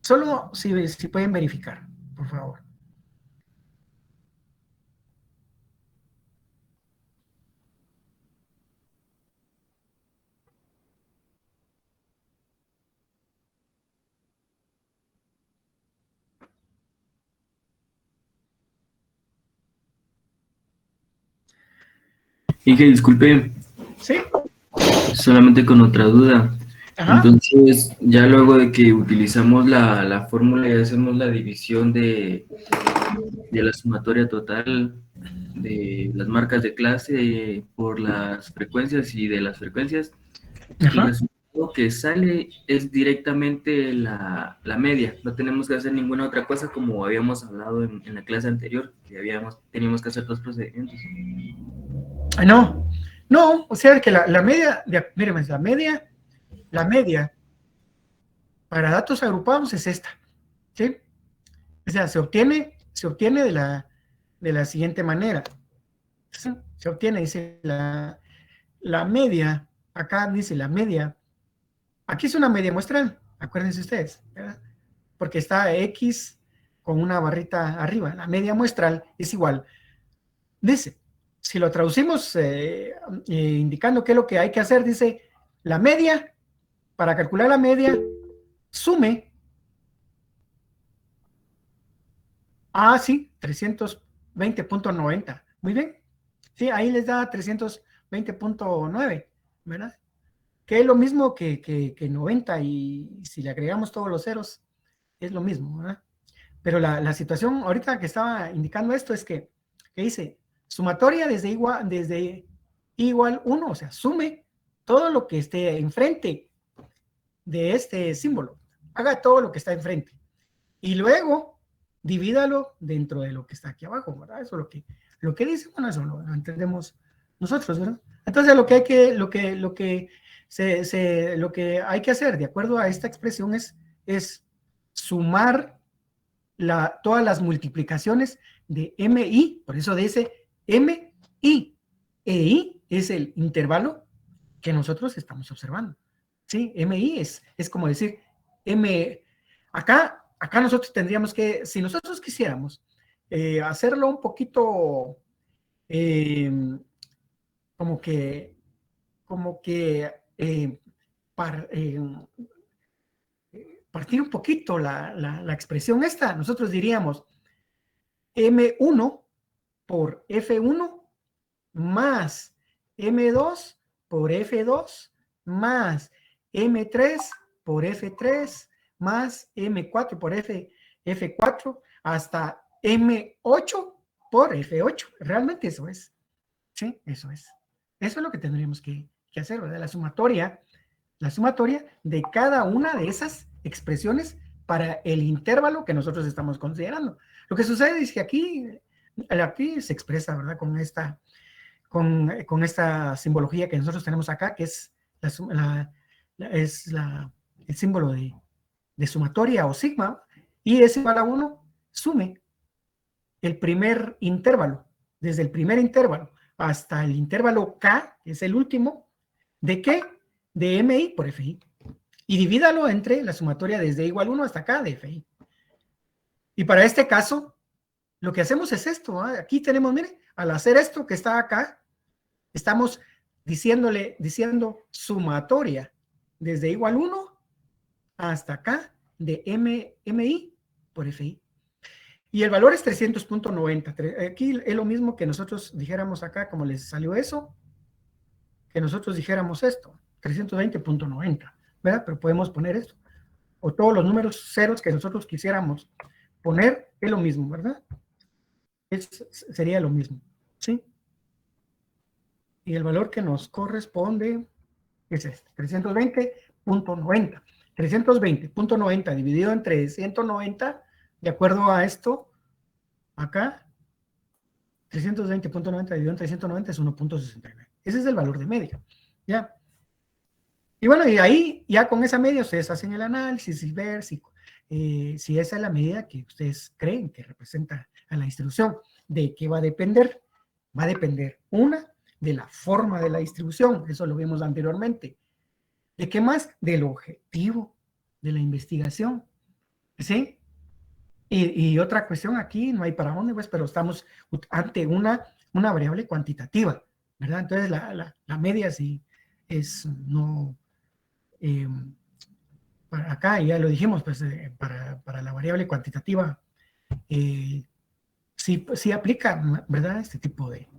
Solo si pueden verificar, por favor. Inge, disculpe, ¿Sí? solamente con otra duda. Ajá. Entonces, ya luego de que utilizamos la fórmula y hacemos la división de la sumatoria total de las marcas de clase por las frecuencias y de las frecuencias, el Ajá. resultado que sale es directamente la media. No tenemos que hacer ninguna otra cosa como habíamos hablado en la clase anterior, que teníamos que hacer dos procedimientos. No, o sea que la media, mírenme, la media para datos agrupados es esta, ¿sí? O sea, se obtiene de la siguiente manera. ¿Sí? Se obtiene, dice la media, acá dice la media, aquí es una media muestral, acuérdense ustedes, ¿verdad? Porque está X con una barrita arriba, la media muestral es igual. Dice, si lo traducimos indicando qué es lo que hay que hacer, dice, la media, para calcular la media, sume, sí, 320.90, muy bien, sí, ahí les da 320.9, ¿verdad? Que es lo mismo que 90, y si le agregamos todos los ceros, es lo mismo, ¿verdad? Pero la situación ahorita que estaba indicando esto es que dice, sumatoria desde igual 1, o sea, sume todo lo que esté enfrente de este símbolo, haga todo lo que está enfrente, y luego divídalo dentro de lo que está aquí abajo, ¿verdad? Eso es lo que dice, bueno, eso lo entendemos nosotros, ¿verdad? Entonces lo que hay que hacer de acuerdo a esta expresión es sumar todas las multiplicaciones de MI, por eso dice MI, I es el intervalo que nosotros estamos observando, ¿sí? MI es como decir acá nosotros tendríamos que, si nosotros quisiéramos hacerlo un poquito como que partir un poquito la expresión esta, nosotros diríamos M1 por F1 más M2 por F2 más M3 por F3 más M4 por F4 hasta M8 por F8. Realmente eso es. Sí, eso es. Eso es lo que tendríamos que hacer, ¿verdad? La sumatoria de cada una de esas expresiones para el intervalo que nosotros estamos considerando. Lo que sucede es que aquí se expresa, ¿verdad? Con esta simbología que nosotros tenemos acá, que es el símbolo de sumatoria o sigma, y es igual a 1, sume el primer intervalo, desde el primer intervalo hasta el intervalo K, que es el último, ¿de qué? De MI por FI. Y divídalo entre la sumatoria desde igual 1 hasta K de FI. Y para este caso, lo que hacemos es esto. Aquí tenemos, mire, al hacer esto que está acá, estamos diciendo sumatoria desde igual 1 hasta acá de MI por FI. Y el valor es 300.90. Aquí es lo mismo que nosotros dijéramos acá, como les salió eso, que nosotros dijéramos esto, 320.90, ¿verdad? Pero podemos poner esto. O todos los números ceros que nosotros quisiéramos poner, es lo mismo, ¿verdad? Sería lo mismo, ¿sí? Y el valor que nos corresponde es este, 320.90. 320.90 dividido entre 190, de acuerdo a esto, acá, 320.90 dividido entre 190 es 1.69. Ese es el valor de media, ¿ya? Y bueno, y ahí, ya con esa media, ustedes hacen el análisis y ver si esa es la medida que ustedes creen que representa a la distribución. ¿De qué va a depender? Va a depender, una, de la forma de la distribución, eso lo vimos anteriormente. ¿De qué más? Del objetivo de la investigación, ¿sí? Y otra cuestión aquí, no hay para dónde, pues, pero estamos ante una variable cuantitativa, ¿verdad? Entonces, la media sí es, no, para acá, ya lo dijimos, pues, para la variable cuantitativa, sí aplica, ¿verdad? Este tipo de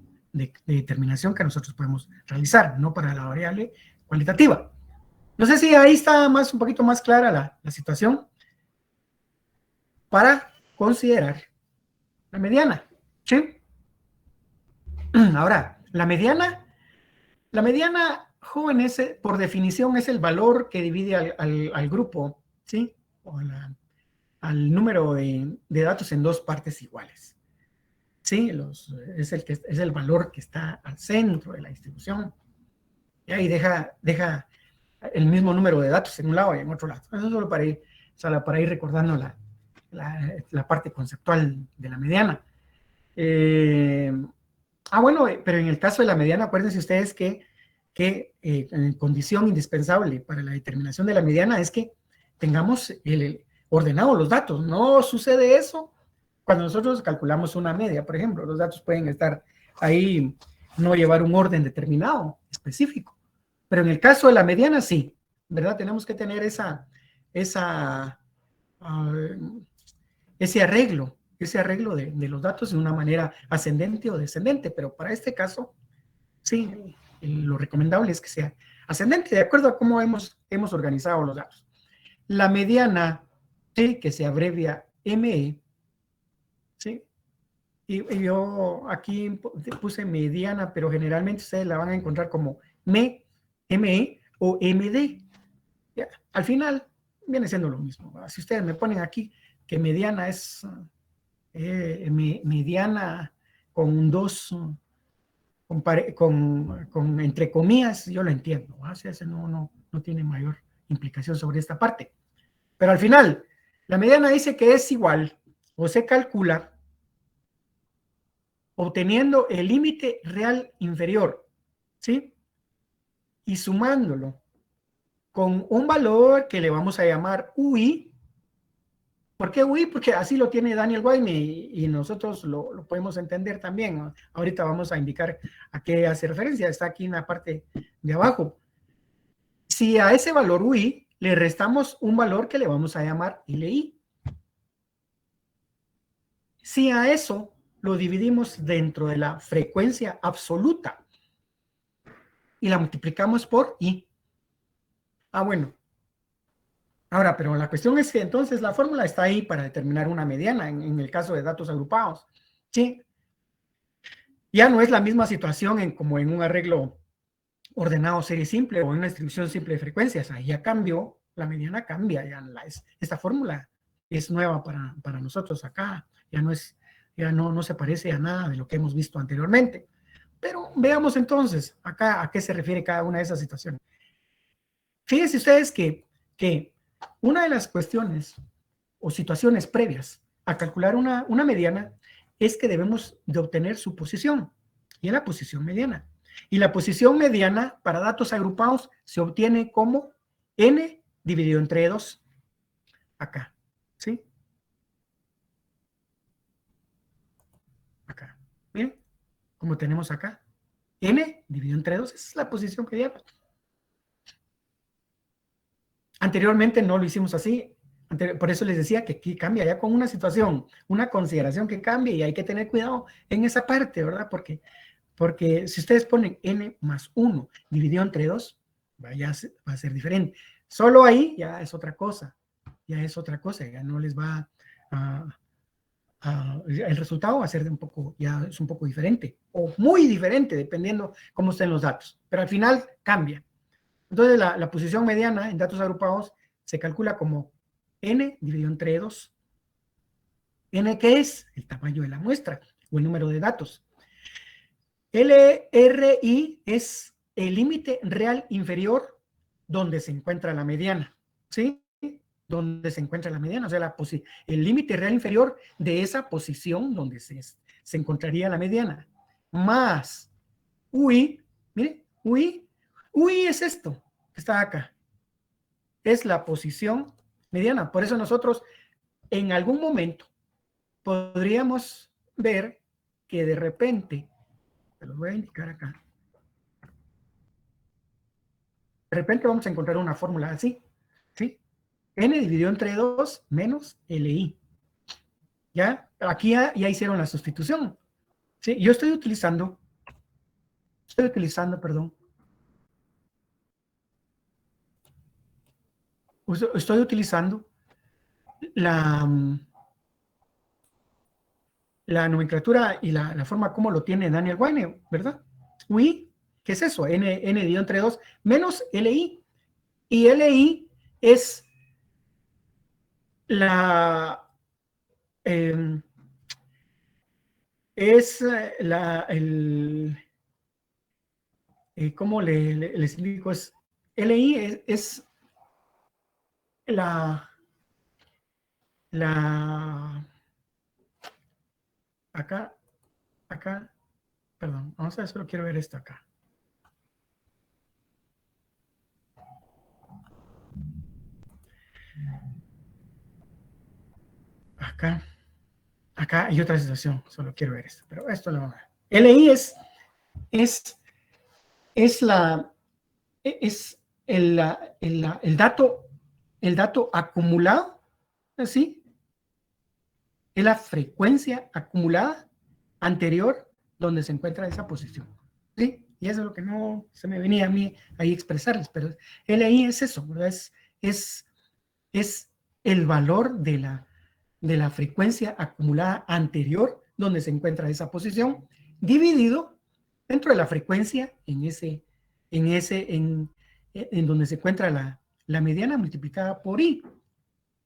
determinación que nosotros podemos realizar, no para la variable cualitativa. No sé si ahí está un poquito más clara la situación para considerar la mediana, ¿sí? Ahora, la mediana, jóvenes, por definición, es el valor que divide al grupo, ¿sí? O al número de datos en dos partes iguales. Sí, es el valor que está al centro de la distribución. Y ahí deja el mismo número de datos en un lado y en otro lado. Eso solo para ir recordando la parte conceptual de la mediana. Bueno, pero en el caso de la mediana, acuérdense ustedes que condición indispensable para la determinación de la mediana es que tengamos ordenado los datos. No sucede eso cuando nosotros calculamos una media, por ejemplo. Los datos pueden estar ahí, no llevar un orden determinado, específico. Pero en el caso de la mediana, sí, ¿verdad? Tenemos que tener ese arreglo de los datos de una manera ascendente o descendente, pero para este caso, sí, lo recomendable es que sea ascendente, de acuerdo a cómo hemos organizado los datos. La mediana, ¿sí? Que se abrevia ME, ¿sí? Y yo aquí puse mediana, pero generalmente ustedes la van a encontrar como ME o MD. ¿Ya? Al final viene siendo lo mismo. Si ustedes me ponen aquí que mediana es mediana con un 2, con entre comillas, yo lo entiendo. Así no tiene mayor implicación sobre esta parte. Pero al final, la mediana dice que es igual o se calcula obteniendo el límite real inferior, ¿sí? Y sumándolo con un valor que le vamos a llamar UI. ¿Por qué UI? Porque así lo tiene Daniel Wayne y nosotros lo podemos entender también, ¿no? Ahorita vamos a indicar a qué hace referencia, está aquí en la parte de abajo. Si a ese valor UI le restamos un valor que le vamos a llamar LI. Si a eso lo dividimos dentro de la frecuencia absoluta y la multiplicamos por I. Bueno. Ahora, pero la cuestión es que entonces la fórmula está ahí para determinar una mediana en el caso de datos agrupados, ¿sí? Ya no es la misma situación como en un arreglo ordenado serie simple o en una distribución simple de frecuencias. Ahí ya cambió, la mediana cambia, esta fórmula es nueva para nosotros acá, ya no se parece a nada de lo que hemos visto anteriormente. Pero veamos entonces acá a qué se refiere cada una de esas situaciones. Fíjense ustedes que una de las cuestiones o situaciones previas a calcular una mediana es que debemos de obtener su posición, y es la posición mediana. Y la posición mediana para datos agrupados se obtiene como n dividido entre 2, acá, ¿sí? Acá, ¿bien? Como tenemos acá, n dividido entre 2, esa es la posición mediana. Anteriormente no lo hicimos así, por eso les decía que aquí cambia ya con una situación, una consideración que cambia y hay que tener cuidado en esa parte, ¿verdad? Porque si ustedes ponen n más 1 dividido entre 2, va a ser diferente. Solo ahí ya es otra cosa, ya no les va el resultado va a ser ya es un poco diferente, o muy diferente, dependiendo cómo estén los datos, pero al final cambia. Entonces, la posición mediana en datos agrupados se calcula como n dividido entre 2. N, ¿qué es? El tamaño de la muestra o el número de datos. LRI es el límite real inferior donde se encuentra la mediana, ¿sí? Donde se encuentra la mediana, o sea, el límite real inferior de esa posición donde se encontraría la mediana, más UI, mire, UI es esto que está acá, es la posición mediana. Por eso nosotros en algún momento podríamos ver que de repente, te lo voy a indicar acá, de repente vamos a encontrar una fórmula así, ¿sí? N dividido entre 2 menos LI. ¿Ya? Aquí ya hicieron la sustitución. ¿Sí? Yo estoy utilizando, perdón, estoy utilizando la nomenclatura y la forma como lo tiene Daniel Wayne, ¿verdad? UI, ¿qué es eso? N dividido entre 2 menos LI. Y LI es ¿cómo les indico? LI es acá, perdón, vamos a ver, solo quiero ver esto acá. Acá hay otra situación, solo quiero ver esto, pero esto lo vamos a ver. LI es el dato acumulado, ¿sí? Es la frecuencia acumulada anterior donde se encuentra esa posición, ¿sí? Y eso es lo que no se me venía a mí ahí expresarles, pero LI es eso, ¿verdad? Es el valor de la frecuencia acumulada anterior donde se encuentra esa posición, dividido dentro de la frecuencia en donde se encuentra la mediana multiplicada por I.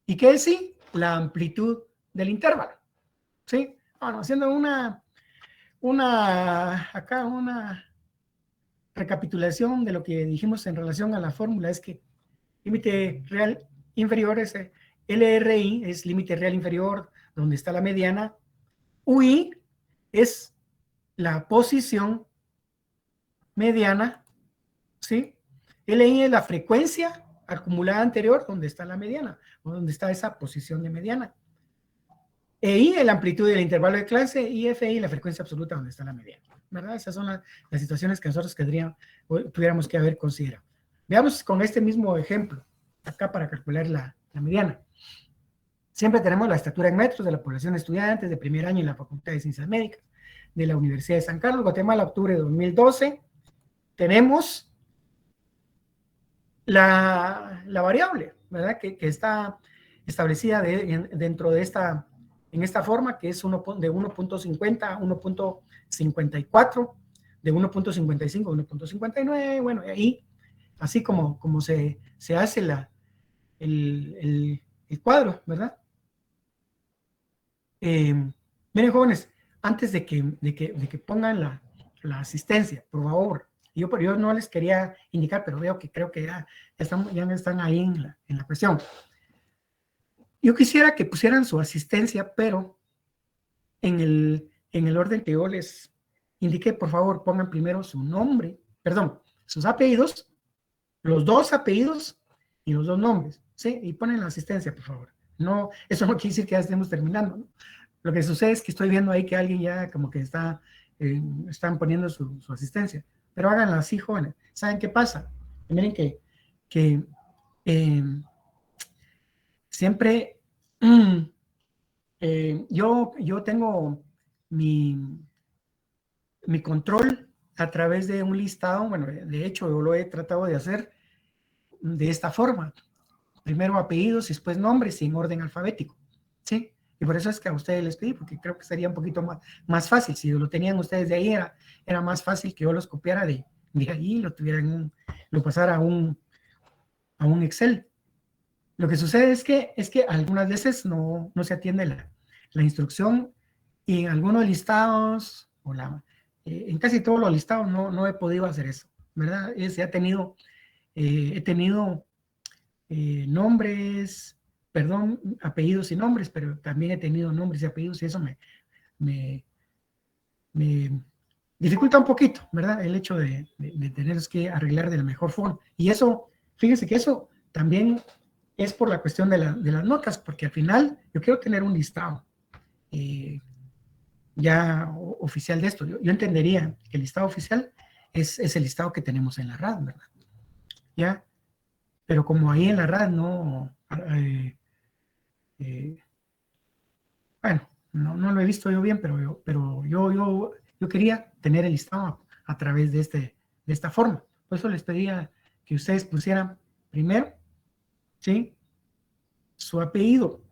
¿Y qué es I? La amplitud del intervalo. ¿Sí? Bueno, haciendo una recapitulación de lo que dijimos en relación a la fórmula, es que límite real inferior es LRI, es límite real inferior donde está la mediana. UI es la posición mediana, ¿sí? LI es la frecuencia acumulada anterior donde está la mediana, o donde está esa posición de mediana. EI es la amplitud del intervalo de clase, y FI la frecuencia absoluta donde está la mediana, ¿verdad? Esas son las situaciones que nosotros tuviéramos que haber considerado. Veamos con este mismo ejemplo, acá para calcular la mediana. Siempre tenemos la estatura en metros de la población de estudiantes de primer año en la Facultad de Ciencias Médicas de la Universidad de San Carlos, Guatemala, octubre de 2012. Tenemos la variable, ¿verdad? Que está establecida dentro de en esta forma, que es de 1.50 a 1.54, de 1.55 a 1.59, bueno, ahí, así como se hace el cuadro, ¿verdad? Miren, jóvenes, antes de que pongan la asistencia, por favor, yo no les quería indicar, pero veo que creo que ya están ahí en la cuestión. Yo quisiera que pusieran su asistencia, pero en el orden que yo les indiqué, por favor, pongan primero su nombre, perdón, sus apellidos, los dos apellidos y los dos nombres, ¿sí? Y ponen la asistencia, por favor. No, eso no quiere decir que ya estemos terminando, ¿no? Lo que sucede es que estoy viendo ahí que alguien ya como que están poniendo su asistencia. Pero háganlo así, jóvenes. ¿Saben qué pasa? Miren que siempre yo tengo mi control a través de un listado. Bueno, de hecho, yo lo he tratado de hacer de esta forma. Primero apellidos y después nombres y en orden alfabético, ¿sí? Y por eso es que a ustedes les pedí, porque creo que sería un poquito más fácil. Si lo tenían ustedes de ahí, era más fácil que yo los copiara de ahí y lo pasara a un Excel. Lo que sucede es que algunas veces no se atiende la instrucción, y en algunos listados o en casi todos los listados no he podido hacer eso, ¿verdad? He tenido nombres, perdón, apellidos y nombres, pero también he tenido nombres y apellidos y eso me dificulta un poquito, ¿verdad? El hecho de tener que arreglar de la mejor forma. Y eso, fíjense que eso también es por la cuestión de las notas, porque al final yo quiero tener un listado ya oficial de esto. Yo entendería que el listado oficial es el listado que tenemos en la RAD, ¿verdad? ¿Ya? Pero como ahí en la RAD no... bueno, no lo he visto yo bien, pero yo quería tener el listado a través de esta forma. Por eso les pedía que ustedes pusieran primero, ¿sí? Su apellido,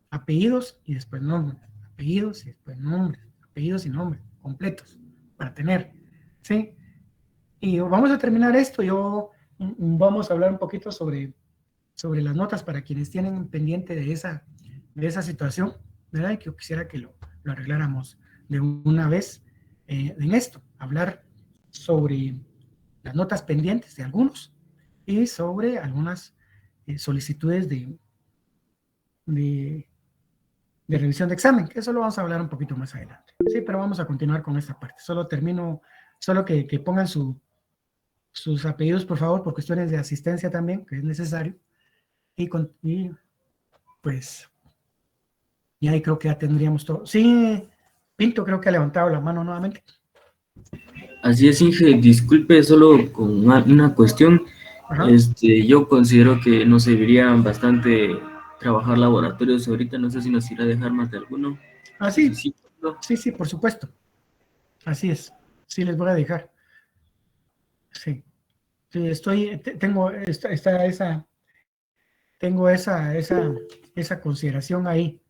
apellidos y después nombres, apellidos y después nombres, apellidos y nombres completos para tener, ¿sí? Y vamos a terminar esto. Vamos a hablar un poquito sobre las notas para quienes tienen pendiente de esa situación, ¿verdad? Y que yo quisiera que lo arregláramos de una vez en esto, hablar sobre las notas pendientes de algunos y sobre algunas solicitudes de revisión de examen, que eso lo vamos a hablar un poquito más adelante. Sí, pero vamos a continuar con esta parte. Solo que pongan sus apellidos, por favor, por cuestiones de asistencia también, que es necesario. Y pues, y ahí creo que ya tendríamos todo. Sí, Pinto creo que ha levantado la mano nuevamente. Así es, Inge, disculpe solo con una cuestión. Ajá. Yo considero que nos servirían bastante trabajar laboratorios ahorita, no sé si nos irá a dejar más de alguno. Ah, sí, ¿no? sí, por supuesto. Así es, sí les voy a dejar. Sí, tengo esa consideración ahí,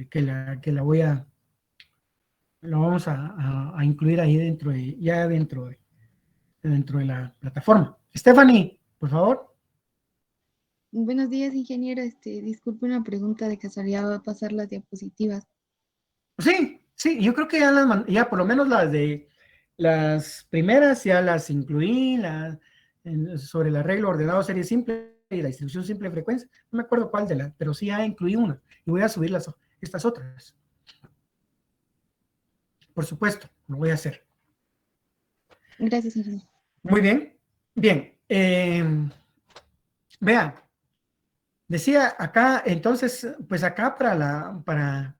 que la vamos a incluir ahí dentro de la plataforma. Stephanie, por favor. Buenos días, ingeniero. Disculpe una pregunta, de casualidad va a pasar las diapositivas. Sí, yo creo que ya por lo menos las primeras ya las incluí, sobre el arreglo ordenado serie simple y la distribución simple de frecuencia. No me acuerdo cuál pero sí ya incluí una y voy a subir estas otras. Por supuesto, lo voy a hacer. Gracias, ingeniero. Muy bien. Bien. Vean, decía acá, entonces, pues acá para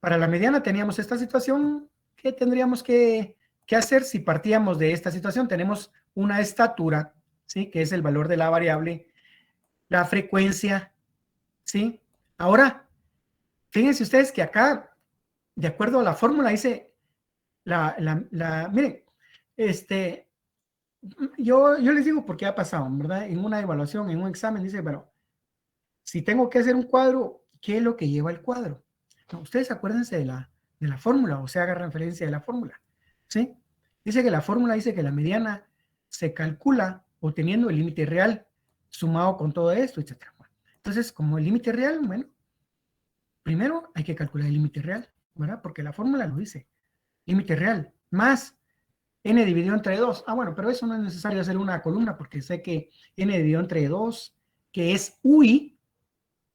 la mediana teníamos esta situación. ¿Qué tendríamos que hacer si partíamos de esta situación? Tenemos una estatura, ¿sí? Que es el valor de la variable, la frecuencia, ¿sí? Ahora, fíjense ustedes que acá, de acuerdo a la fórmula, dice, miren, yo les digo por qué ha pasado, ¿verdad? En una evaluación, en un examen, dice, bueno, si tengo que hacer un cuadro, ¿qué es lo que lleva el cuadro? No, ustedes acuérdense de la fórmula, o se haga referencia de la fórmula, ¿sí? Dice que la fórmula dice que la mediana se calcula obteniendo el límite real sumado con todo esto, etc. Entonces, como el límite real, bueno, primero hay que calcular el límite real, ¿verdad? Porque la fórmula lo dice, límite real, más n dividido entre 2. Ah, bueno, pero eso no es necesario hacer una columna porque sé que n dividido entre 2, que es UI,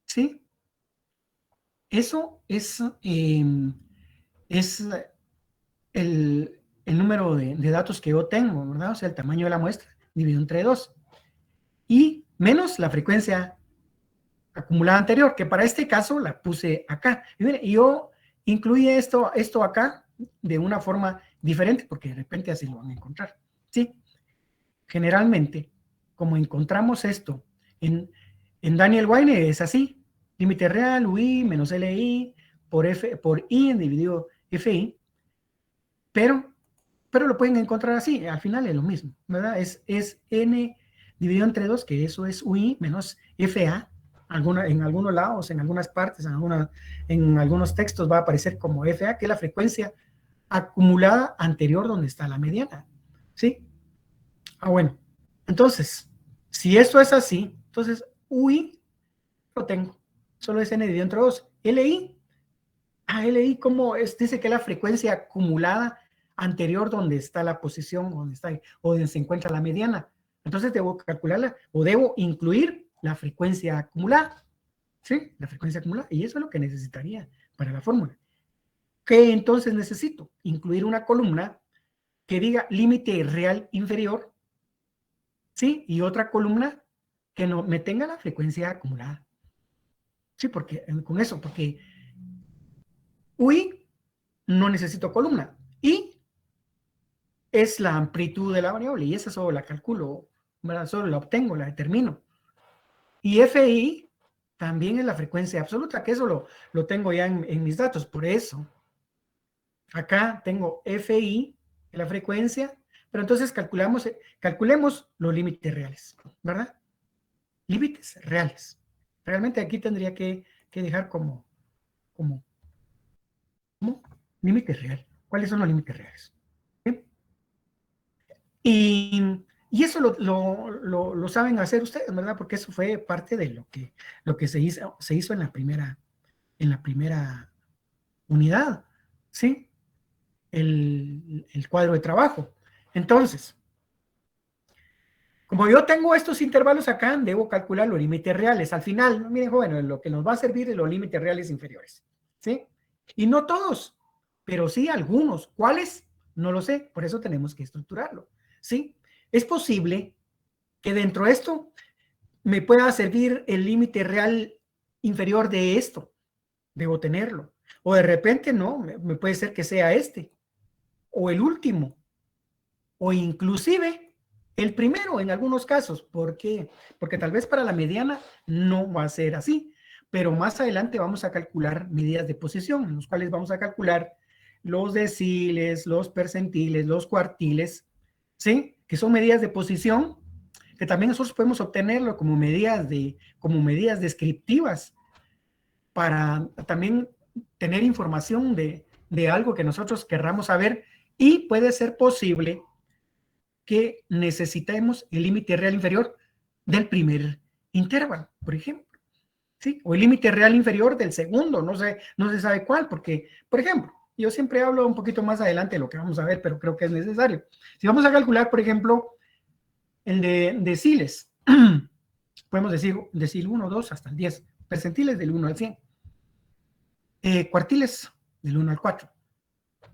¿sí? Eso es el número de datos que yo tengo, ¿verdad? O sea, el tamaño de la muestra dividido entre 2. Y menos la frecuencia acumulada anterior, que para este caso la puse acá. Y miren, yo incluí esto acá de una forma diferente, porque de repente así lo van a encontrar, ¿sí? Generalmente, como encontramos esto en Daniel Wine, es así: límite real, UI menos LI por I dividido FI, pero lo pueden encontrar así, al final es lo mismo, ¿verdad? Es N dividido entre 2, que eso es UI menos FA. En algunos lados, en algunas partes, en algunos textos va a aparecer como FA, que es la frecuencia acumulada anterior donde está la mediana, ¿sí? Ah, bueno, entonces, si esto es así, entonces UI lo tengo, solo es N dividido entre 2. LI, LI, ¿cómo es? Dice que la frecuencia acumulada anterior donde está la posición, donde se encuentra la mediana. Entonces debo calcularla o debo incluir la frecuencia acumulada. ¿Sí? La frecuencia acumulada. Y eso es lo que necesitaría para la fórmula. ¿Qué entonces necesito? Incluir una columna que diga límite real inferior, ¿sí? Y otra columna que no me tenga la frecuencia acumulada. Sí, porque con eso, porque UI no necesito columna. Y es la amplitud de la variable y esa solo la calculo, ¿verdad? Solo la obtengo, la determino. Y FI también es la frecuencia absoluta, que eso lo tengo ya en mis datos. Por eso, acá tengo FI, la frecuencia, pero entonces calculemos los límites reales, ¿verdad? Límites reales. Realmente aquí tendría que dejar como límites reales. ¿Cuáles son los límites reales? ¿Sí? Y eso lo saben hacer ustedes, ¿verdad? Porque eso fue parte de lo que se hizo en la primera unidad, ¿sí? El cuadro de trabajo. Entonces, como yo tengo estos intervalos acá, debo calcular los límites reales. Al final, miren, jóvenes, lo que nos va a servir es los límites reales inferiores, ¿sí? Y no todos, pero sí algunos. ¿Cuáles? No lo sé, por eso tenemos que estructurarlo, ¿sí? Es posible que dentro de esto me pueda servir el límite real inferior de esto. Debo tenerlo. O de repente no, me puede ser que sea este. O el último. O inclusive el primero en algunos casos. ¿Por qué? Porque tal vez para la mediana no va a ser así. Pero más adelante vamos a calcular medidas de posición, en los cuales vamos a calcular los deciles, los percentiles, los cuartiles, ¿sí? Que son medidas de posición, que también nosotros podemos obtenerlo como medidas descriptivas para también tener información de algo que nosotros querramos saber, y puede ser posible que necesitemos el límite real inferior del primer intervalo, por ejemplo, ¿sí? O el límite real inferior del segundo, no se sabe cuál, porque, por ejemplo, yo siempre hablo un poquito más adelante de lo que vamos a ver, pero creo que es necesario. Si vamos a calcular, por ejemplo, el de deciles, podemos decir decil 1, 2 hasta el 10, percentiles del 1 al 100, cuartiles del 1 al 4.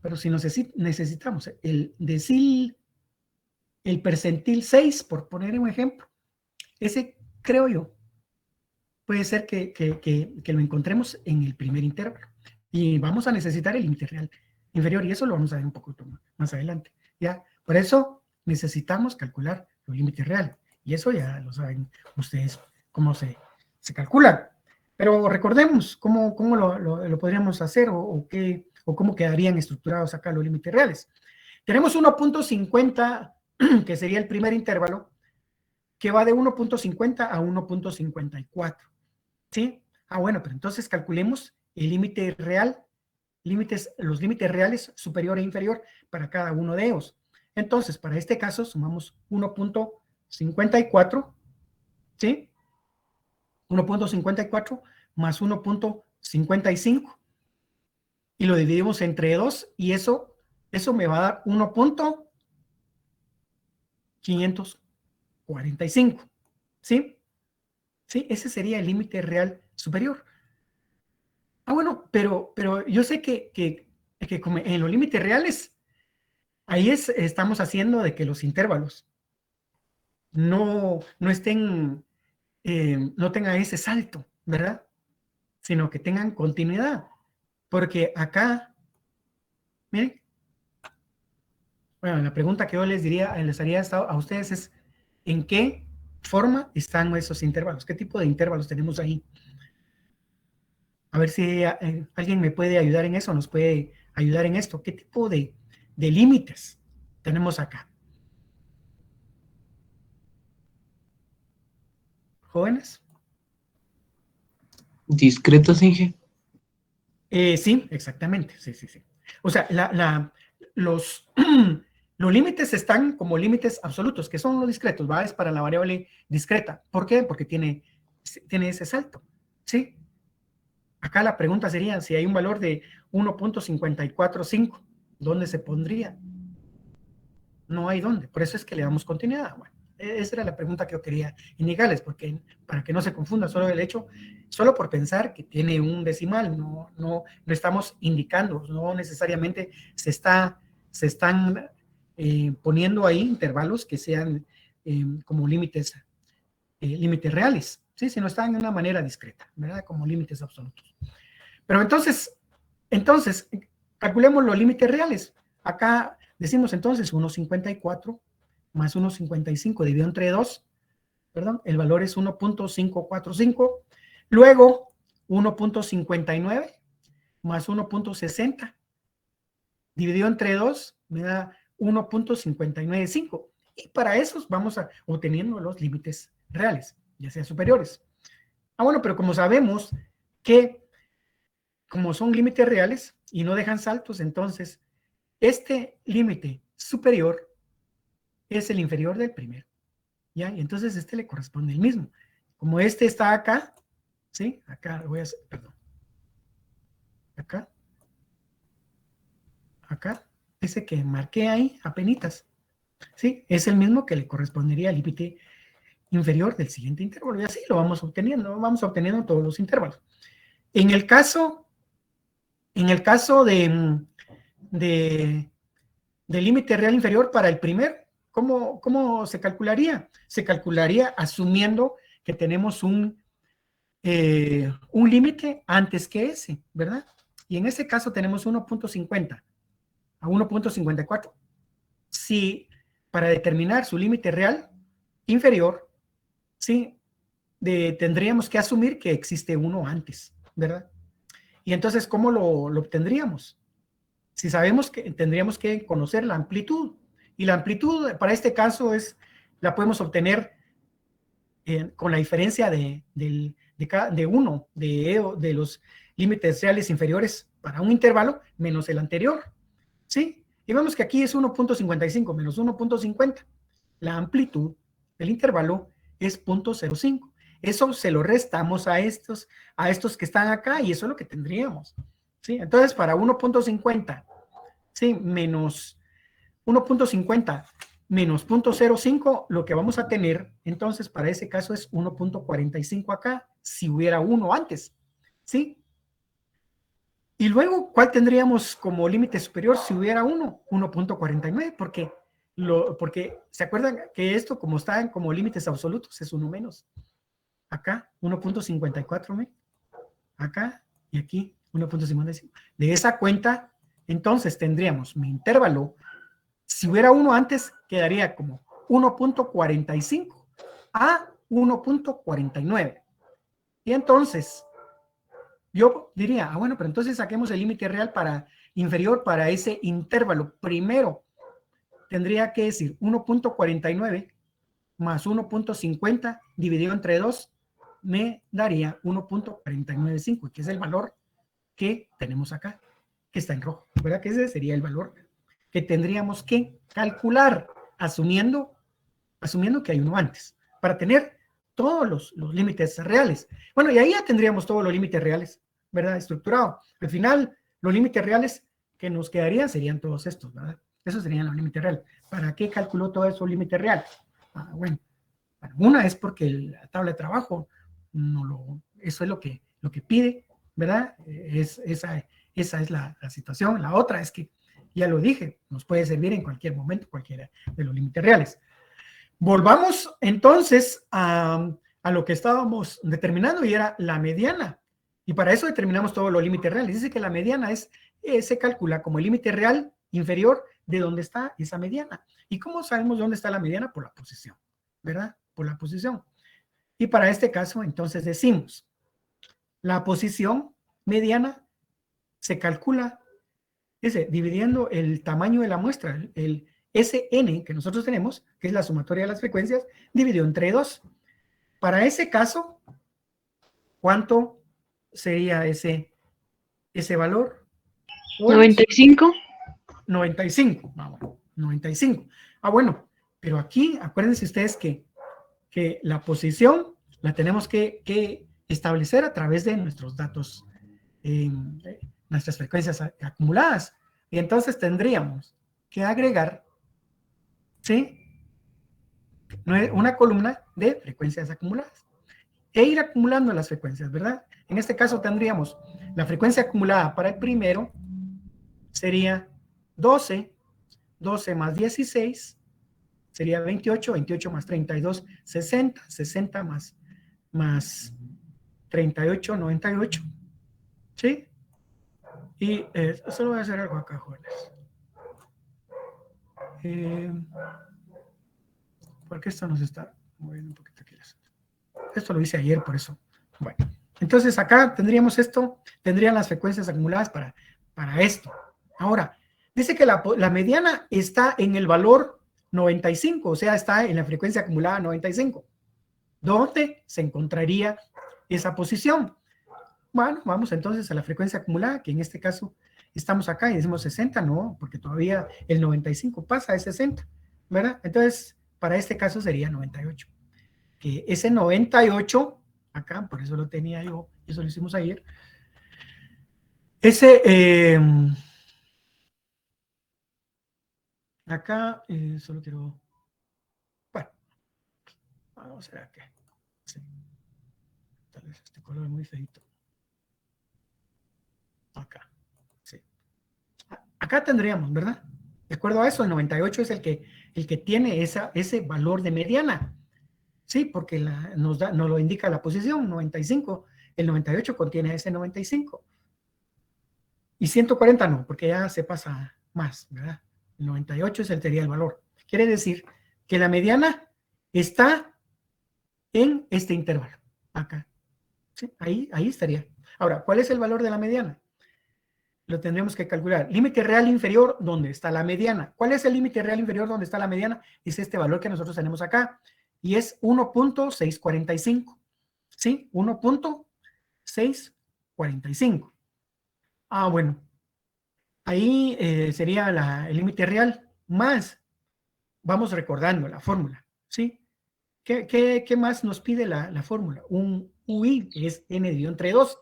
Pero si necesitamos el decil, el percentil 6, por poner un ejemplo, ese creo yo puede ser que lo encontremos en el primer intervalo. Y vamos a necesitar el límite real inferior, y eso lo vamos a ver un poco más adelante, ¿ya? Por eso necesitamos calcular los límites reales, y eso ya lo saben ustedes cómo se calcula. Pero recordemos cómo lo podríamos hacer o cómo quedarían estructurados acá los límites reales. Tenemos 1.50, que sería el primer intervalo, que va de 1.50 a 1.54, ¿sí? Bueno, pero entonces calculemos el límite real, los límites reales superior e inferior para cada uno de ellos. Entonces, para este caso, sumamos 1.54, ¿sí? 1.54 más 1.55 y lo dividimos entre 2 y eso me va a dar 1.545, ¿sí? Sí, ese sería el límite real superior. Bueno, pero yo sé que como en los límites reales, ahí estamos haciendo de que los intervalos no tengan ese salto, ¿verdad? Sino que tengan continuidad. Porque acá, miren, bueno, la pregunta que yo les haría a ustedes es, ¿en qué forma están esos intervalos? ¿Qué tipo de intervalos tenemos ahí? A ver si alguien me puede ayudar en eso, nos puede ayudar en esto. ¿Qué tipo de límites tenemos acá? ¿Jóvenes? Discretos, Inge. Sí, exactamente. Sí. O sea, los límites están como límites absolutos, que son los discretos, ¿va? Es para la variable discreta. ¿Por qué? Porque tiene ese salto, ¿sí? Acá la pregunta sería, si hay un valor de 1.545, ¿dónde se pondría? no hay dónde. Por eso es que le damos continuidad. Bueno, esa era la pregunta que yo quería indicarles, porque para que no se confunda solo el hecho, solo por pensar que tiene un decimal, no estamos indicando, no necesariamente se están poniendo ahí intervalos que sean como límites reales, ¿sí? Sino están de una manera discreta, ¿verdad? Como límites absolutos. Pero entonces, calculemos los límites reales. Acá decimos entonces 1,54 más 1,55 dividido entre 2, perdón, el valor es 1.545. Luego, 1.59 más 1.60 dividido entre 2 me da 1.595. Y para esos vamos obteniendo los límites reales, ya sea superiores. Bueno, pero como sabemos que como son límites reales y no dejan saltos, entonces este límite superior es el inferior del primero, ¿ya? Y entonces este le corresponde el mismo. Como este está acá, ¿sí? Acá voy a hacer, perdón. Acá, ese que marqué ahí, apenitas, ¿sí? Es el mismo que le correspondería al límite inferior del siguiente intervalo. Y así lo vamos obteniendo todos los intervalos. En el caso de límite real inferior para el primer, ¿cómo se calcularía? Se calcularía asumiendo que tenemos un límite antes que ese, ¿verdad? Y en ese caso tenemos 1.50 a 1.54. Si para determinar su límite real inferior, ¿sí? Tendríamos que asumir que existe uno antes, ¿verdad? Y entonces, ¿cómo lo obtendríamos? Si sabemos que tendríamos que conocer la amplitud, y la amplitud para este caso la podemos obtener con la diferencia de los límites reales inferiores para un intervalo menos el anterior, ¿sí? Y vemos que aquí es 1.55 menos 1.50. La amplitud del intervalo es 0.05. Eso se lo restamos a estos que están acá y eso es lo que tendríamos, ¿sí? Entonces, para 1.50, ¿sí? Menos 1.50 menos 0.05, lo que vamos a tener, entonces, para ese caso es 1.45 acá, si hubiera uno antes, ¿sí? Y luego, ¿cuál tendríamos como límite superior si hubiera uno? 1.49, porque ¿se acuerdan que esto, como están como límites absolutos, es uno menos? Acá, 1.54, acá y aquí, 1.55. De esa cuenta, entonces, tendríamos mi intervalo. Si hubiera uno antes, quedaría como 1.45 a 1.49. Y entonces, yo diría, bueno, pero entonces saquemos el límite real inferior para ese intervalo. Primero, tendría que decir 1.49 más 1.50 dividido entre 2 me daría 1.495, que es el valor que tenemos acá, que está en rojo, ¿verdad? Que ese sería el valor que tendríamos que calcular, asumiendo que hay uno antes, para tener todos los límites reales. Bueno, y ahí ya tendríamos todos los límites reales, ¿verdad? Estructurado. Al final, los límites reales que nos quedarían serían todos estos, ¿verdad? Esos serían los límites reales. ¿Para qué calculó todos esos límites reales? Bueno, una es porque la tabla de trabajo, eso es lo que pide, ¿verdad? Esa es la situación. La otra es que, ya lo dije, nos puede servir en cualquier momento, cualquiera de los límites reales. Volvamos entonces a lo que estábamos determinando y era la mediana. Y para eso determinamos todos los límites reales. Dice que la mediana se calcula como el límite real inferior de donde está esa mediana. ¿Y cómo sabemos dónde está la mediana? Por la posición, ¿verdad? Por la posición. Y para este caso, entonces decimos, la posición mediana se calcula dividiendo el tamaño de la muestra, el Sn que nosotros tenemos, que es la sumatoria de las frecuencias, dividido entre 2. Para ese caso, ¿cuánto sería ese valor? 95. 95, vamos, 95. Bueno, pero aquí acuérdense ustedes que la posición la tenemos que establecer a través de nuestros datos, nuestras frecuencias acumuladas. Y entonces tendríamos que agregar ¿sí? Una columna de frecuencias acumuladas. E ir acumulando las frecuencias, ¿verdad? En este caso tendríamos la frecuencia acumulada para el primero sería 12, 12 más 16 sería 28, 28 más 32, 60, 60 más 38, 98, ¿sí? Y solo voy a hacer algo acá, jóvenes. Porque esto nos está moviendo un poquito aquí. Esto lo hice ayer, por eso. Bueno, entonces acá tendríamos esto, tendrían las frecuencias acumuladas para esto. Ahora, dice que la mediana está en el valor 95, o sea, está en la frecuencia acumulada 95. ¿Dónde se encontraría esa posición? Bueno, vamos entonces a la frecuencia acumulada, que en este caso estamos acá y decimos 60, no, porque todavía el 95 pasa de 60, ¿verdad? Entonces, para este caso sería 98. Que ese 98, acá, por eso lo tenía yo, eso lo hicimos ayer, ese, acá, solo quiero, bueno, vamos a ver acá, sí, tal vez este color es muy feito, acá, sí, acá tendríamos, ¿verdad? De acuerdo a eso, el 98 es el que tiene ese valor de mediana, sí, porque nos lo indica la posición, 95, el 98 contiene ese 95, y 140 no, porque ya se pasa más, ¿verdad? El 98 sería el valor. Quiere decir que la mediana está en este intervalo, acá. ¿Sí? Ahí estaría. Ahora, ¿cuál es el valor de la mediana? Lo tendremos que calcular. Límite real inferior, ¿dónde está la mediana? ¿Cuál es el límite real inferior donde está la mediana? Es este valor que nosotros tenemos acá. Y es 1.645. ¿Sí? 1.645. Ah, bueno. Ahí sería el límite real más, vamos recordando la fórmula, ¿sí? ¿Qué más nos pide la fórmula? Un UI, que es n dividido entre 2.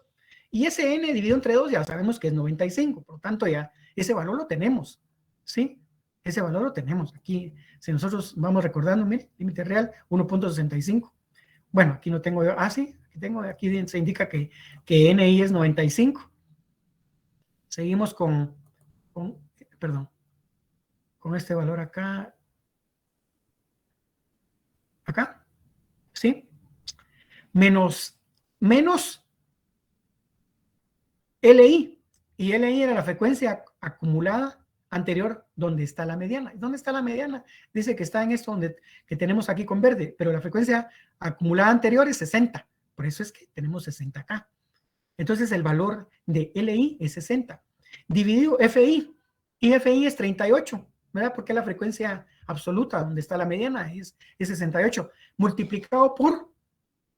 Y ese n dividido entre 2 ya sabemos que es 95, por lo tanto ya ese valor lo tenemos, ¿sí? Ese valor lo tenemos. Aquí, si nosotros vamos recordando, mire, límite real, 1.65. Bueno, aquí no tengo, sí, aquí se indica que NI es 95. Seguimos perdón, con este valor acá, ¿sí? Menos LI, y LI era la frecuencia acumulada anterior donde está la mediana. ¿Dónde está la mediana? Dice que está en esto que tenemos aquí con verde, pero la frecuencia acumulada anterior es 60, por eso es que tenemos 60 acá. Entonces el valor de LI es 60, dividido FI, y FI es 38, ¿verdad? Porque la frecuencia absoluta donde está la mediana es 68, multiplicado por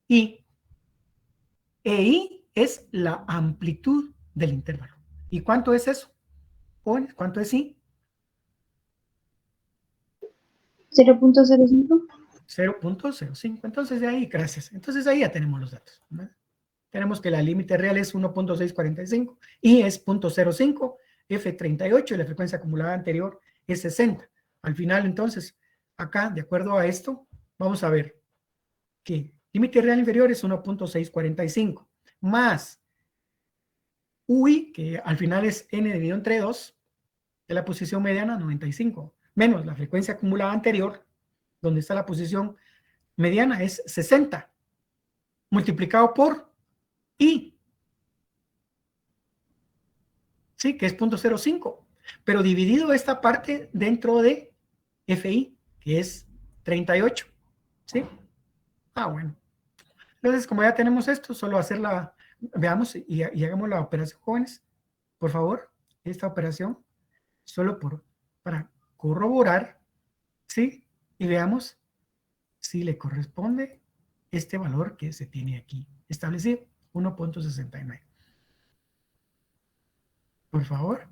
I. EI es la amplitud del intervalo. ¿Y cuánto es eso? ¿Cuánto es I? 0.05. 0.05. Entonces de ahí, gracias. Entonces ahí ya tenemos los datos, ¿verdad? Tenemos que la límite real es 1.645, I es 0.05, F38 y la frecuencia acumulada anterior es 60. Al final, entonces, acá, de acuerdo a esto, vamos a ver que límite real inferior es 1.645, más UI, que al final es N dividido entre 2, de la posición mediana 95, menos la frecuencia acumulada anterior, donde está la posición mediana, es 60, multiplicado por I, ¿sí? Que es 0.05, pero dividido esta parte dentro de FI, que es 38, ¿sí? Ah, bueno. Entonces, como ya tenemos esto, solo hacerla, veamos y hagamos la operación, jóvenes, por favor, esta operación, solo para corroborar, ¿sí? Y veamos si le corresponde este valor que se tiene aquí establecido, 1.69. Por favor.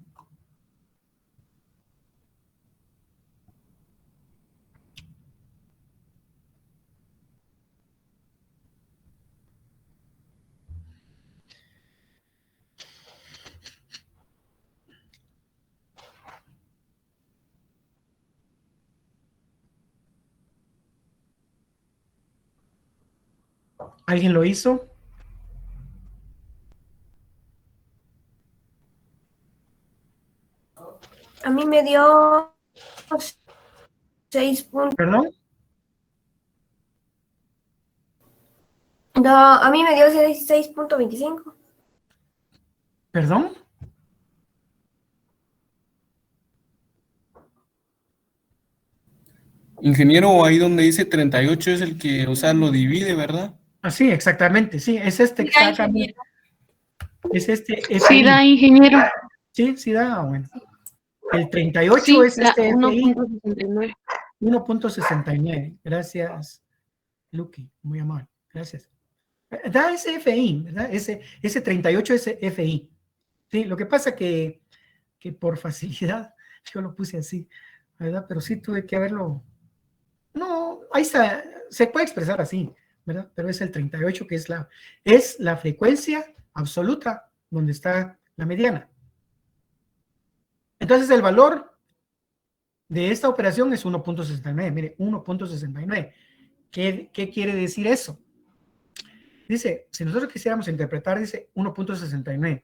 ¿Alguien lo hizo? A mí me dio 6 puntos. ¿Perdón? No, a mí me dio 6.25. ¿Perdón? Ingeniero, ahí donde dice 38 es el que, o sea, lo divide, ¿verdad? Ah, sí, exactamente, sí, es este que está acá. ingeniero. Es este Sí FI. da, ingeniero. Sí, sí da, bueno. El 38 Sí, es da este FI 1.69. 1.69. Gracias, Lucky, muy amable. Gracias. Da ese FI, ¿verdad? Ese 38 es FI. Sí, lo que pasa que por facilidad yo lo puse así, ¿verdad? Pero sí tuve que haberlo. No, ahí está, se puede expresar así, ¿verdad? Pero es el 38 que es la frecuencia absoluta donde está la mediana. Entonces el valor de esta operación es 1.69. Mire, 1.69. ¿Qué quiere decir eso? Dice, si nosotros quisiéramos interpretar, dice 1.69.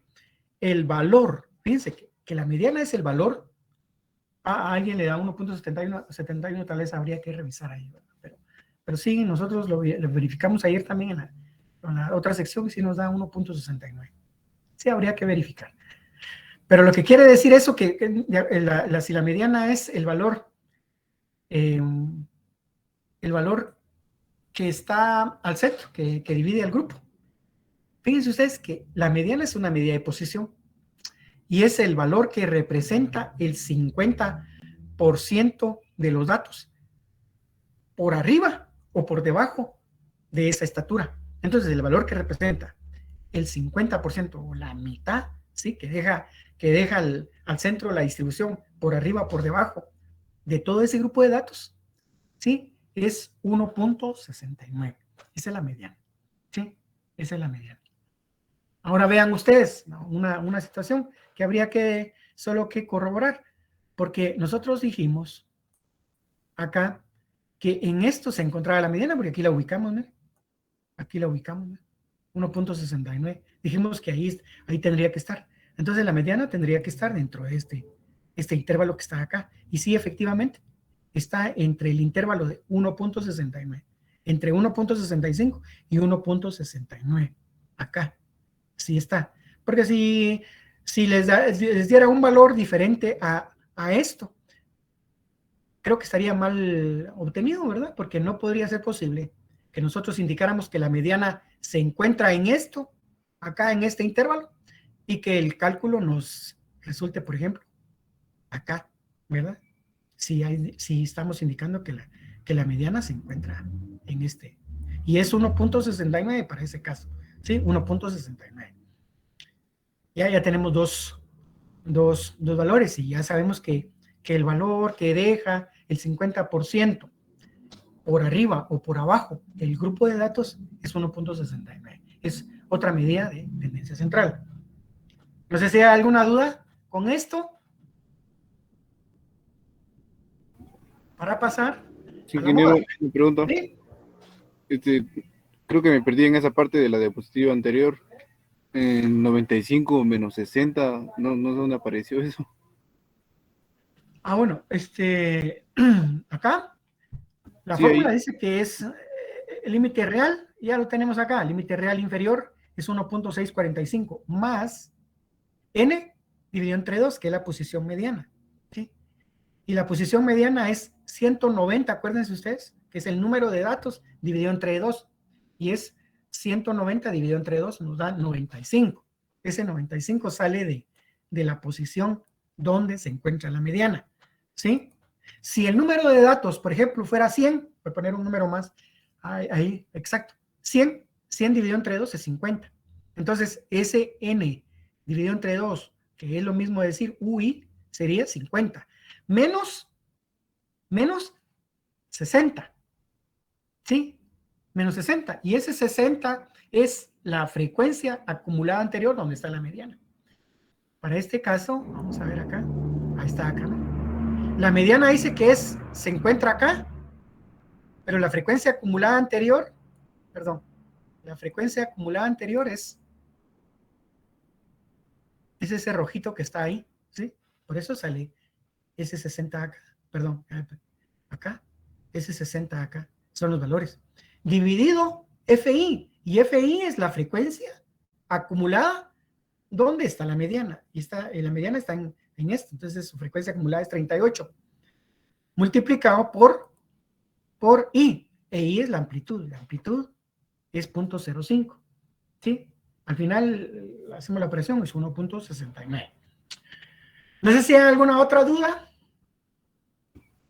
El valor, fíjense que la mediana es el valor. A alguien le da 1.71, tal vez habría que revisar ahí, ¿verdad? Pero sí, nosotros lo verificamos ayer también en la otra sección, y sí nos da 1.69. Sí, habría que verificar. Pero lo que quiere decir eso, si la mediana es el valor que está al centro, que divide al grupo. Fíjense ustedes que la mediana es una medida de posición y es el valor que representa el 50% de los datos por arriba o por debajo de esa estatura. Entonces, el valor que representa el 50% o la mitad, ¿sí? que deja al centro la distribución por arriba o por debajo de todo ese grupo de datos, ¿sí? es 1.69. Esa es la mediana. ¿Sí? Esa es la mediana. Ahora vean ustedes, ¿no? una situación que habría solo que corroborar, porque nosotros dijimos acá que en esto se encontraba la mediana, porque aquí la ubicamos, ¿no? Aquí la ubicamos, ¿no? 1.69. Dijimos que ahí tendría que estar. Entonces la mediana tendría que estar dentro de este intervalo que está acá. Y sí, efectivamente, está entre el intervalo de 1.69, entre 1.65 y 1.69. Acá, sí está. Porque si les diera un valor diferente a esto, creo que estaría mal obtenido, ¿verdad? Porque no podría ser posible que nosotros indicáramos que la mediana se encuentra en esto, acá en este intervalo, y que el cálculo nos resulte, por ejemplo, acá, ¿verdad? Si estamos indicando que la mediana se encuentra en este. Y es 1.69 para ese caso, ¿sí? 1.69. Ya tenemos dos valores y ya sabemos que el valor que deja el 50% por arriba o por abajo del grupo de datos es 1.69. Es otra medida de tendencia central. No sé si hay alguna duda con esto. Para pasar. Sí, ingeniero, me pregunto. ¿Sí? Creo que me perdí en esa parte de la diapositiva anterior. En 95 menos 60, no sé dónde apareció eso. Ah, bueno, acá la Sí, fórmula ahí. dice que es el límite real, ya lo tenemos acá, el límite real inferior es 1.645 más n dividido entre 2, que es la posición mediana, ¿sí? Y la posición mediana es 190, acuérdense ustedes, que es el número de datos dividido entre 2, y es 190 dividido entre 2 nos da 95. Ese 95 sale de la posición donde se encuentra la mediana, ¿sí? Si el número de datos, por ejemplo, fuera 100, voy a poner un número más, ahí, exacto, 100 dividido entre 2 es 50. Entonces, ese n dividido entre 2, que es lo mismo decir UI, sería 50. Menos 60, ¿sí? Menos 60. Y ese 60 es la frecuencia acumulada anterior donde está la mediana. Para este caso, vamos a ver acá. Ahí está acá, ¿no? La mediana dice que se encuentra acá, pero la frecuencia acumulada anterior, perdón, La frecuencia acumulada anterior es ese rojito que está ahí, ¿sí? Por eso sale ese 60 acá, perdón, acá, ese 60 acá, son los valores. Dividido FI, y FI es la frecuencia acumulada, ¿dónde está la mediana? Y la mediana está en esto, entonces su frecuencia acumulada es 38, multiplicado por I, e I es la amplitud es 0.05, ¿sí? Al final hacemos la operación, es 1.69. No sé si hay alguna otra duda.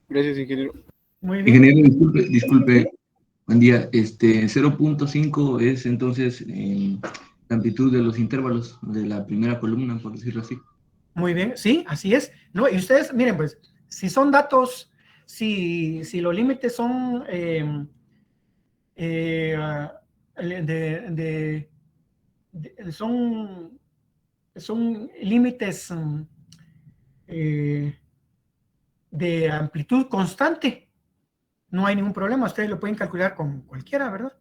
Gracias, ingeniero. Muy bien. Ingeniero, disculpe, buen día. 0.5 es entonces la amplitud de los intervalos de la primera columna, por decirlo así. Muy bien, sí, así es. No, y ustedes, miren, pues, si son datos, si los límites son son límites de amplitud constante, no hay ningún problema, ustedes lo pueden calcular con cualquiera, ¿verdad?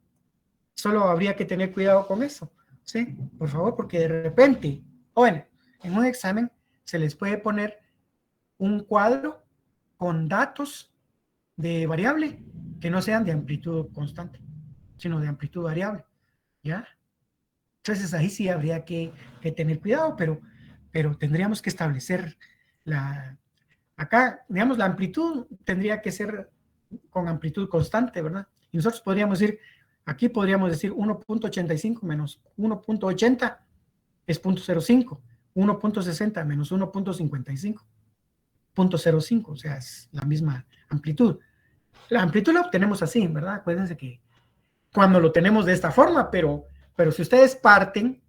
Solo habría que tener cuidado con eso, ¿sí? Por favor, porque de repente, bueno, en un examen se les puede poner un cuadro con datos de variable que no sean de amplitud constante, sino de amplitud variable, ¿ya? Entonces ahí sí habría que tener cuidado, pero tendríamos que establecer acá, digamos, la amplitud tendría que ser con amplitud constante, ¿verdad? Y nosotros podríamos decir, aquí podríamos decir 1.85 menos 1.80 es 0.05, 1.60 menos 1.55, 0.05, o sea, es la misma amplitud. La amplitud la obtenemos así, ¿verdad? Acuérdense que cuando lo tenemos de esta forma, pero si ustedes parten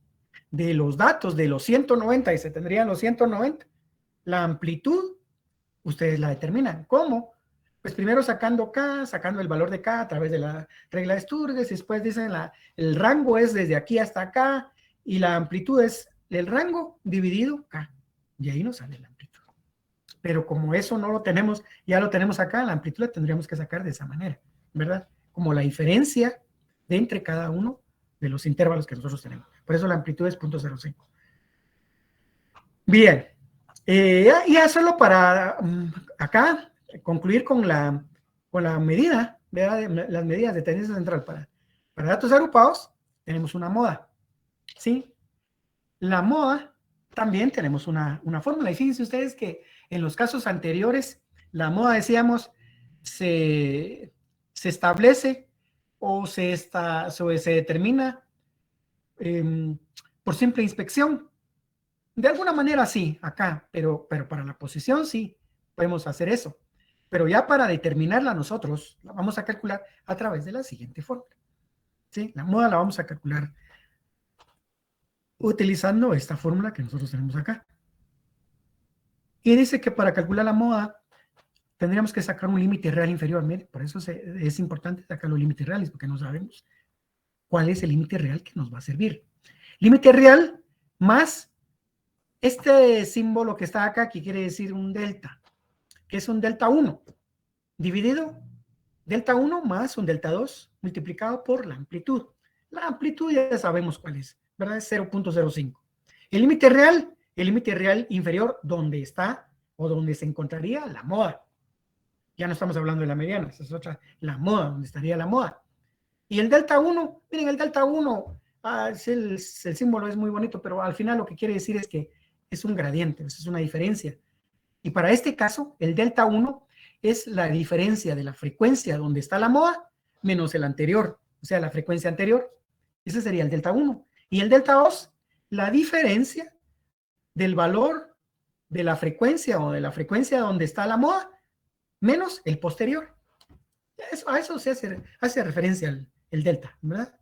de los datos de los 190 y se tendrían los 190, la amplitud, ustedes la determinan. ¿Cómo? Pues primero sacando K, sacando el valor de K a través de la regla de Sturges, después dicen el rango es desde aquí hasta acá, y la amplitud es el rango dividido K, y ahí nos sale la amplitud. Pero como eso no lo tenemos, ya lo tenemos acá, la amplitud la tendríamos que sacar de esa manera, ¿verdad? Como la diferencia de entre cada uno de los intervalos que nosotros tenemos. Por eso la amplitud es 0.05. Bien. Ya solo para acá concluir con la medida, ¿verdad? Las medidas de tendencia central para datos agrupados, tenemos una moda, ¿sí? La moda también tenemos una fórmula, y fíjense ustedes que en los casos anteriores, la moda, decíamos, se establece o se determina por simple inspección. De alguna manera sí, acá, pero para la posición sí podemos hacer eso. Pero ya para determinarla nosotros, la vamos a calcular a través de la siguiente fórmula, ¿sí? La moda la vamos a calcular utilizando esta fórmula que nosotros tenemos acá. Y dice que para calcular la moda tendríamos que sacar un límite real inferior. Miren, por eso es importante sacar los límites reales, porque no sabemos cuál es el límite real que nos va a servir. Límite real más este símbolo que está acá, que quiere decir un delta, que es un delta 1, dividido delta 1 más un delta 2 multiplicado por la amplitud. La amplitud ya sabemos cuál es, ¿verdad? Es 0.05. El límite real inferior, ¿dónde está o donde se encontraría la moda? Ya no estamos hablando de la mediana, esa es otra, la moda, donde estaría la moda. Y el delta 1, miren, el delta 1, el símbolo es muy bonito, pero al final lo que quiere decir es que es un gradiente, es una diferencia. Y para este caso, el delta 1 es la diferencia de la frecuencia donde está la moda menos el anterior, o sea, la frecuencia anterior. Ese sería el delta 1. Y el delta 2, la diferencia del valor de la frecuencia o de la frecuencia donde está la moda menos el posterior. A eso se hace referencia el delta, ¿verdad?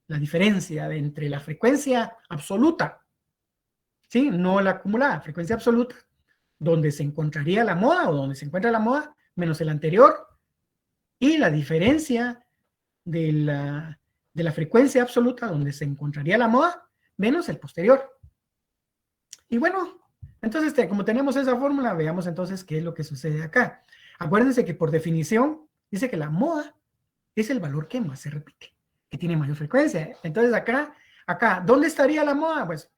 La diferencia entre la frecuencia absoluta, ¿sí? No la acumulada, frecuencia absoluta, donde se encontraría la moda o donde se encuentra la moda, menos el anterior, y la diferencia de la frecuencia absoluta donde se encontraría la moda, menos el posterior. Y bueno, entonces como tenemos esa fórmula, veamos entonces qué es lo que sucede acá. Acuérdense que por definición dice que la moda es el valor que más se repite. que tiene mayor frecuencia. Entonces acá, ¿dónde estaría la moda? Pues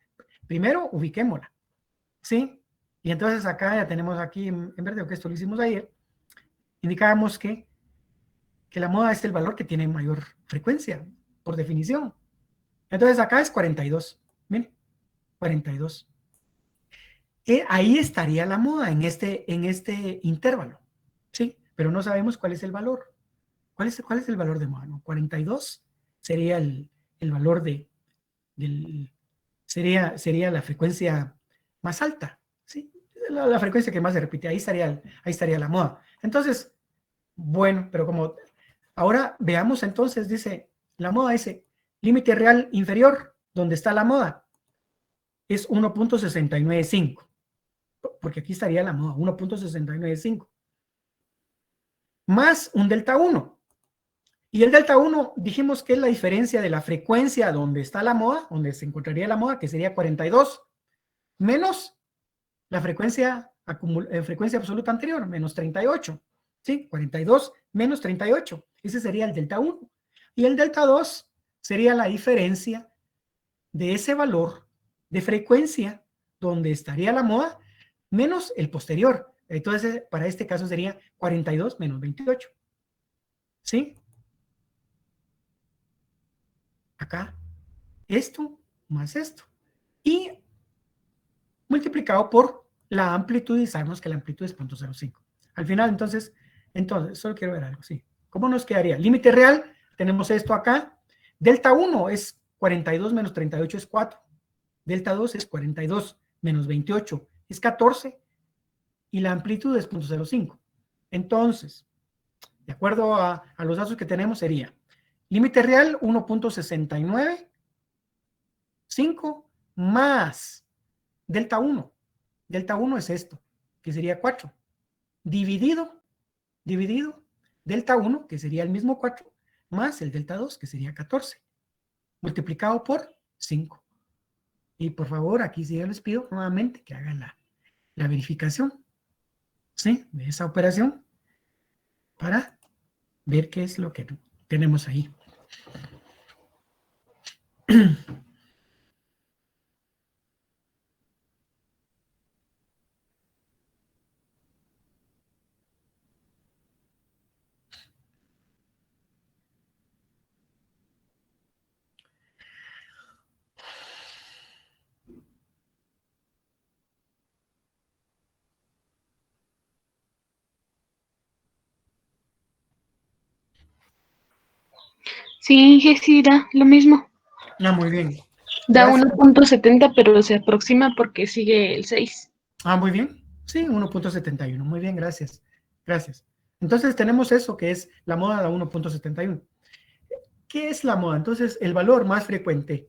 primero ubiquémosla, ¿sí? Y entonces acá ya tenemos aquí en verde, que esto lo hicimos ayer, indicábamos que la moda es el valor que tiene mayor frecuencia, por definición. Entonces acá es 42, miren, 42. Ahí estaría la moda en este intervalo, ¿sí? Pero no sabemos cuál es el valor. ¿Cuál es el valor de moda? ¿No? 42 sería el valor sería la frecuencia más alta, ¿sí? La frecuencia que más se repite, ahí estaría la moda. Entonces, bueno, pero como ahora veamos entonces, dice, la moda ese límite real inferior, donde está la moda, es 1.695, porque aquí estaría la moda, 1.695, más un delta 1. Y el delta 1 dijimos que es la diferencia de la frecuencia donde está la moda, donde se encontraría la moda, que sería 42, menos la frecuencia absoluta anterior, menos 38. ¿Sí? 42 menos 38. Ese sería el delta 1. Y el delta 2 sería la diferencia de ese valor de frecuencia donde estaría la moda menos el posterior. Entonces, para este caso sería 42 menos 28. ¿Sí? Acá, esto más esto. Y multiplicado por la amplitud, y sabemos que la amplitud es 0.05. Al final, entonces, solo quiero ver algo, sí. ¿Cómo nos quedaría? Límite real, tenemos esto acá. Delta 1 es 42 menos 38 es 4. Delta 2 es 42 menos 28 es 14. Y la amplitud es 0.05. Entonces, de acuerdo a los datos que tenemos, sería límite real 1.695 más delta 1. Delta 1 es esto, que sería 4. Dividido delta 1, que sería el mismo 4, más el delta 2, que sería 14, multiplicado por 5. Y por favor, aquí sí yo les pido nuevamente que hagan la verificación, ¿sí? De esa operación para ver qué es lo que tenemos ahí. Sí, sí, da lo mismo. Ah, muy bien. Da Gracias. 1.70, pero se aproxima porque sigue el 6. Ah, muy bien. Sí, 1.71. Muy bien, gracias. Gracias. Entonces tenemos eso, que es la moda de 1.71. ¿Qué es la moda? Entonces, el valor más frecuente.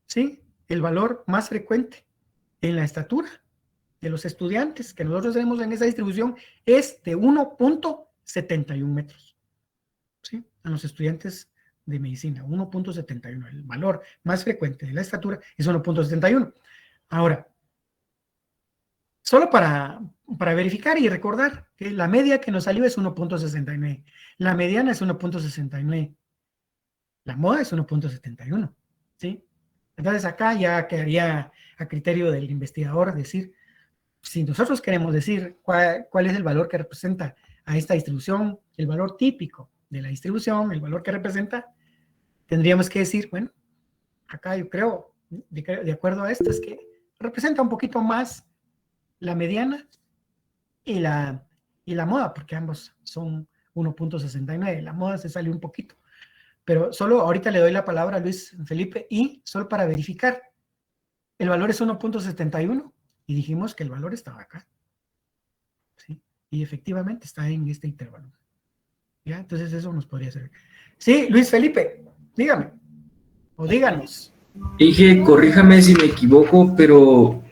¿Sí? El valor más frecuente en la estatura de los estudiantes que nosotros tenemos en esa distribución es de 1.71 metros. ¿Sí? A los estudiantes de medicina, 1.71. El valor más frecuente de la estatura es 1.71. Ahora, solo para verificar y recordar que la media que nos salió es 1.69. La mediana es 1.69. La moda es 1.71. ¿Sí? Entonces acá ya quedaría a criterio del investigador decir, si nosotros queremos decir cuál es el valor que representa a esta distribución, el valor típico de la distribución, el valor que representa, tendríamos que decir, bueno, acá yo creo, de acuerdo a esto, es que representa un poquito más la mediana y la moda, porque ambos son 1.69. La moda se sale un poquito. Pero solo ahorita le doy la palabra a Luis Felipe y solo para verificar, el valor es 1.71 y dijimos que el valor estaba acá. ¿Sí? Y efectivamente está en este intervalo. ¿Ya? Entonces eso nos podría servir. Sí, Luis Felipe, dígame. O díganos. Inge, corríjame si me equivoco, pero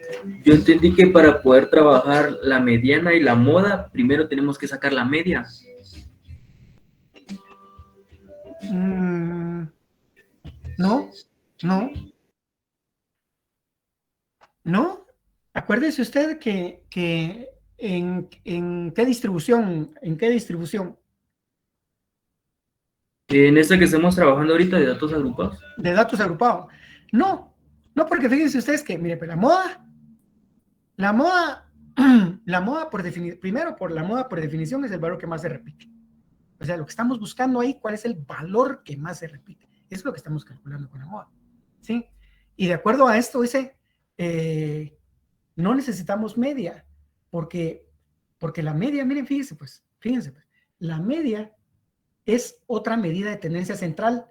yo entendí que para poder trabajar la mediana y la moda, primero tenemos que sacar la media. No. Acuérdese usted que en qué distribución, En esta que estamos trabajando ahorita de datos agrupados. De datos agrupados. No, no, porque fíjense ustedes que, mire, pero la moda por definición, primero por la moda por definición es el valor que más se repite. O sea, lo que estamos buscando ahí, ¿cuál es el valor que más se repite? Eso es lo que estamos calculando con la moda, ¿sí? Y de acuerdo a esto, dice, no necesitamos media, porque la media, miren, fíjense pues, la media es otra medida de tendencia central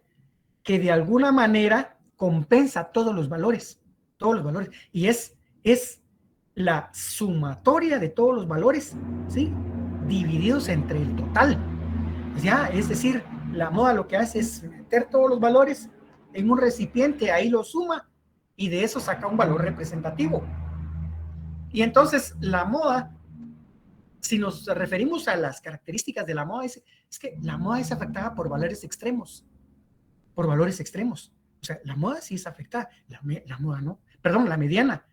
que de alguna manera compensa todos los valores, y es la sumatoria de todos los valores, ¿sí? Divididos entre el total. Ya, es decir, la moda lo que hace es meter todos los valores en un recipiente, ahí lo suma y de eso saca un valor representativo. Y entonces la moda, si nos referimos a las características de la moda, es que la moda es afectada por valores extremos, O sea, la moda sí es afectada, la moda no. Perdón, la mediana,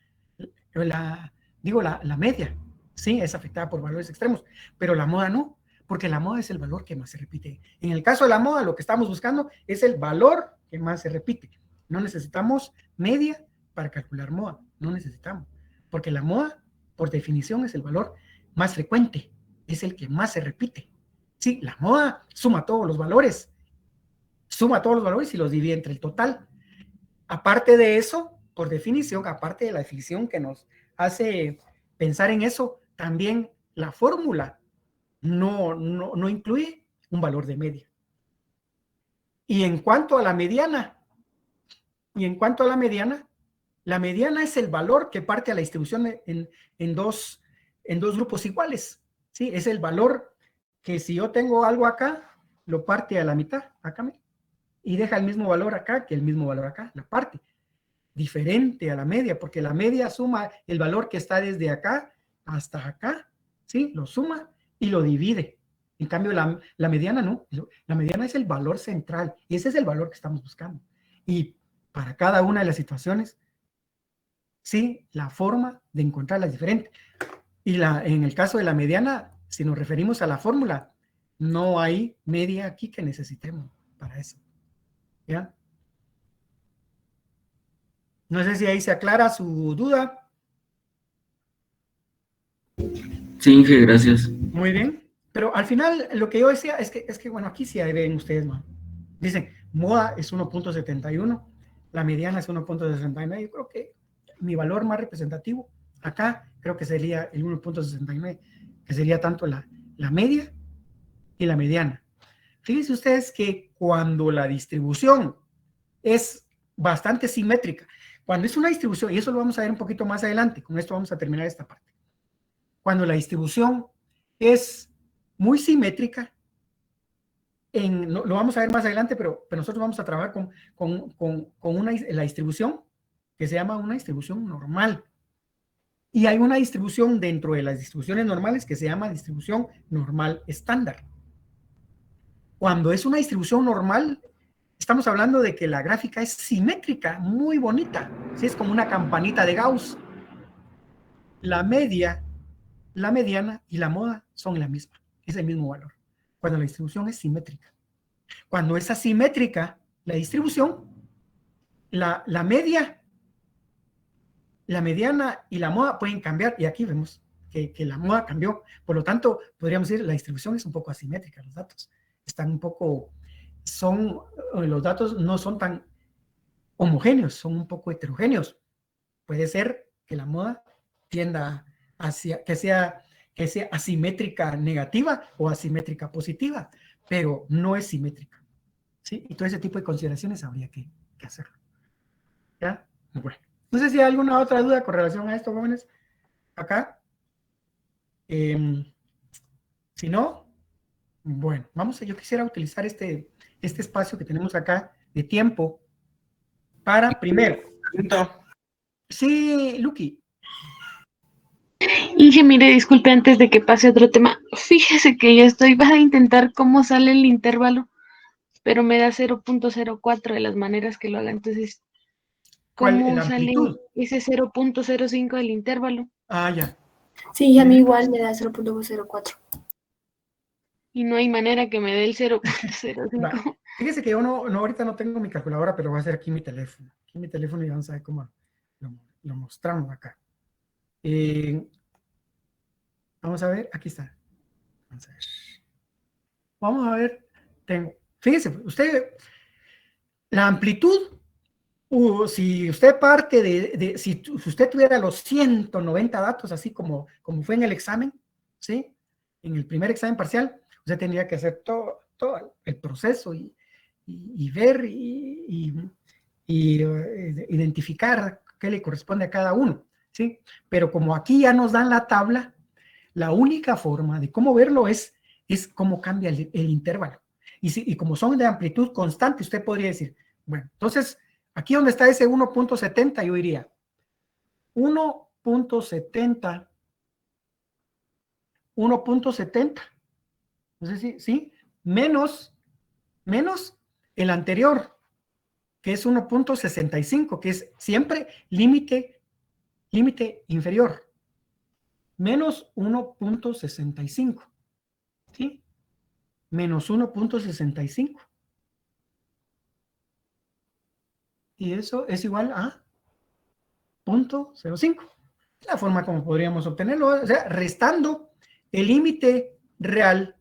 la media, sí, es afectada por valores extremos, pero la moda no, porque la moda es el valor que más se repite. En el caso de la moda, lo que estamos buscando es el valor que más se repite. No necesitamos media para calcular moda, no necesitamos, porque la moda, por definición, es el valor más frecuente, es el que más se repite. Sí, la moda suma todos los valores y los divide entre el total. Aparte de eso, por definición, aparte de la definición que nos hace pensar en eso, también la fórmula no incluye un valor de media. Y en cuanto a la mediana, la mediana es el valor que parte a la distribución en dos grupos iguales, ¿sí? Es el valor que si yo tengo algo acá, lo parte a la mitad, acá, y deja el mismo valor acá que el mismo valor acá, la parte. Diferente a la media, porque la media suma el valor que está desde acá hasta acá, ¿sí? Lo suma y lo divide. En cambio, la mediana no. La mediana es el valor central y ese es el valor que estamos buscando. Y para cada una de las situaciones, sí, la forma de encontrarla es diferente. Y en el caso de la mediana, si nos referimos a la fórmula, no hay media aquí que necesitemos para eso. ¿Ya? No sé si ahí se aclara su duda. Sí, Inge, gracias. Muy bien. Pero al final, lo que yo decía es que bueno, aquí sí ven ustedes, man. Dicen, moda es 1.71, la mediana es 1.69. Yo creo que mi valor más representativo acá creo que sería el 1.69, que sería tanto la media y la mediana. Fíjense ustedes que cuando la distribución es bastante simétrica, cuando es una distribución, y eso lo vamos a ver un poquito más adelante, con esto vamos a terminar esta parte. Cuando la distribución es muy simétrica, lo vamos a ver más adelante, pero nosotros vamos a trabajar con la distribución que se llama una distribución normal. Y hay una distribución dentro de las distribuciones normales que se llama distribución normal estándar. Cuando es una distribución normal, estamos hablando de que la gráfica es simétrica, muy bonita. ¿Sí? Es como una campanita de Gauss. La media, la mediana y la moda son la misma. Es el mismo valor. Cuando la distribución es simétrica. Cuando es asimétrica la distribución, la media, la mediana y la moda pueden cambiar. Y aquí vemos que la moda cambió. Por lo tanto, podríamos decir la distribución es un poco asimétrica. Los datos están un poco... los datos no son tan homogéneos, son un poco heterogéneos. Puede ser que la moda tienda hacia que sea asimétrica negativa o asimétrica positiva, pero no es simétrica, ¿sí? Y todo ese tipo de consideraciones habría que hacerlo. ¿Ya? Bueno, no sé si hay alguna otra duda con relación a esto, jóvenes, acá. Si no, bueno, yo quisiera utilizar este espacio que tenemos acá de tiempo para primero. Sí, Luqui. Inge, mire, disculpe antes de que pase otro tema. Fíjese que ya va a intentar cómo sale el intervalo, pero me da 0.04 de las maneras que lo haga. Entonces, ¿cómo sale ese 0.05 del intervalo? Ah, ya. Sí, a mí igual me da 0.04. Y no hay manera que me dé el 0.05. Fíjese que yo ahorita no tengo mi calculadora, pero voy a hacer aquí mi teléfono. Aquí mi teléfono y vamos a ver cómo lo mostramos acá. Vamos a ver, aquí está. Vamos a ver, fíjese, usted, la amplitud, si usted parte si usted tuviera los 190 datos, así como fue en el examen, ¿sí? En el primer examen parcial, usted tendría que hacer todo el proceso y ver y identificar qué le corresponde a cada uno, ¿sí? Pero como aquí ya nos dan la tabla, la única forma de cómo verlo es cómo cambia el intervalo. Y como son de amplitud constante, usted podría decir, bueno, entonces, aquí donde está ese 1.70, yo diría 1.70, no sé si, menos el anterior, que es 1.65, que es siempre límite inferior, menos 1.65, ¿sí? Menos 1.65. Y eso es igual a 0.05. La forma como podríamos obtenerlo, o sea, restando el límite real,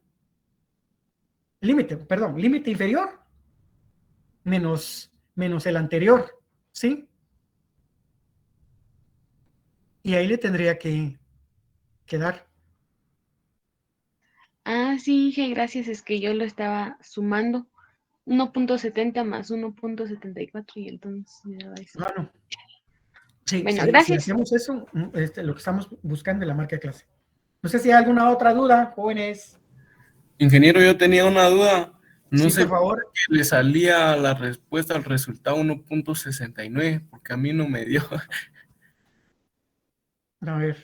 límite inferior menos el anterior, ¿sí? Y ahí le tendría que dar. Ah, sí, Inge, gracias, es que yo lo estaba sumando. 1.70 más 1.74 y entonces me daba eso. Bueno, sí, Bueno, si gracias. hacemos eso, lo que estamos buscando en la marca de clase. No sé si hay alguna otra duda, jóvenes. Ingeniero, yo tenía una duda. No Sí, sé por favor. qué le salía la respuesta al resultado 1.69, porque a mí no me dio. A ver.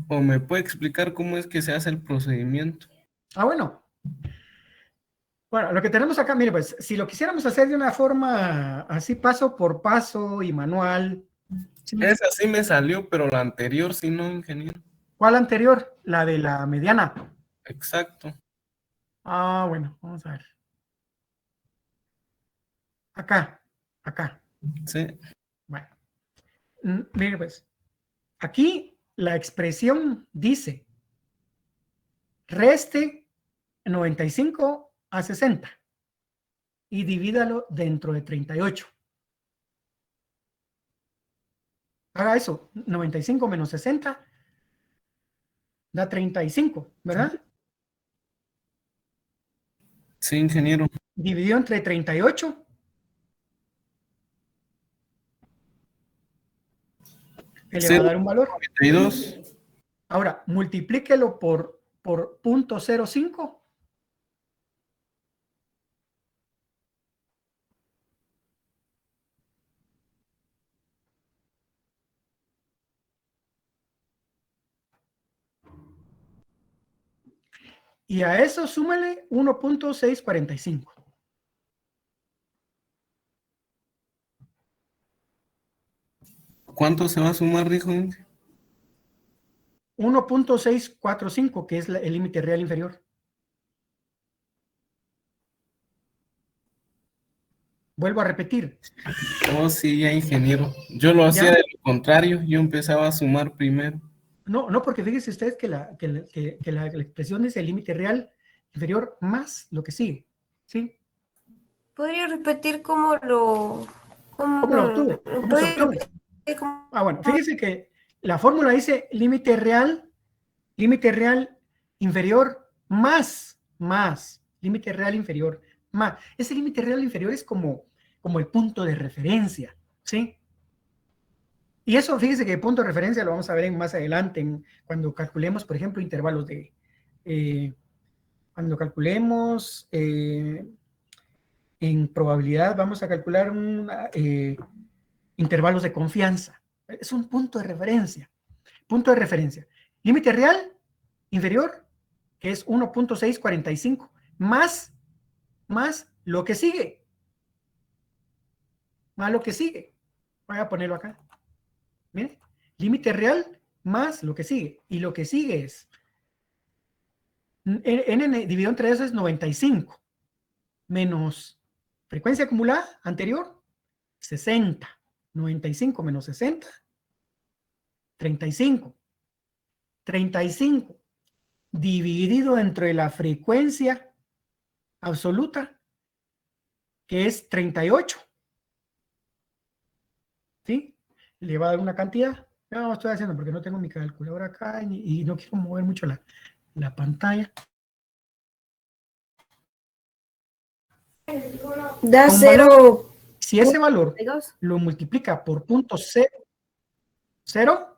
¿O me puede explicar cómo es que se hace el procedimiento? Bueno. Bueno, lo que tenemos acá, mire, pues, si lo quisiéramos hacer de una forma así paso por paso y manual. ¿Sí? Esa sí me salió, pero la anterior sí no, ingeniero. ¿Cuál anterior? La de la mediana. Exacto. Ah, bueno, vamos a ver. Acá. Sí. Bueno. Mire, pues, aquí la expresión dice, reste 95 a 60 y divídalo dentro de 38. Haga eso, 95 menos 60 da 35, ¿verdad? Sí, ingeniero. Dividido entre 38. Le va a dar un valor. 92. Ahora, multiplíquelo por 0.05. Y a eso súmale 1.645. ¿Cuánto se va a sumar, dijo? 1.645, que es el límite real inferior. Vuelvo a repetir. Oh, sí, ya, ingeniero. Yo lo hacía de lo contrario, yo empezaba a sumar primero. No, porque fíjense ustedes que la expresión es el límite real inferior más lo que sigue, ¿sí? ¿Podría repetir cómo lo obtuvo? ¿Cómo se obtuvo? Ah, bueno, fíjense que la fórmula dice límite real inferior más, límite real inferior más. Ese límite real inferior es como el punto de referencia, ¿sí? Y eso, fíjense que el punto de referencia lo vamos a ver más adelante, cuando calculemos, por ejemplo, intervalos cuando calculemos en probabilidad, vamos a calcular intervalos de confianza. Es un punto de referencia. Punto de referencia. Límite real inferior, que es 1.645, más lo que sigue. Más lo que sigue. Voy a ponerlo acá. Miren, límite real más lo que sigue. Y lo que sigue es n dividido entre eso es 95 menos frecuencia acumulada anterior, 60. 95 menos 60, 35. 35 dividido entre la frecuencia absoluta, que es 38. ¿Sí? Le va a dar una cantidad. No lo estoy haciendo porque no tengo mi calculadora acá y no quiero mover mucho la pantalla. Da Un 0. valor, si ese valor lo multiplica por 0.0,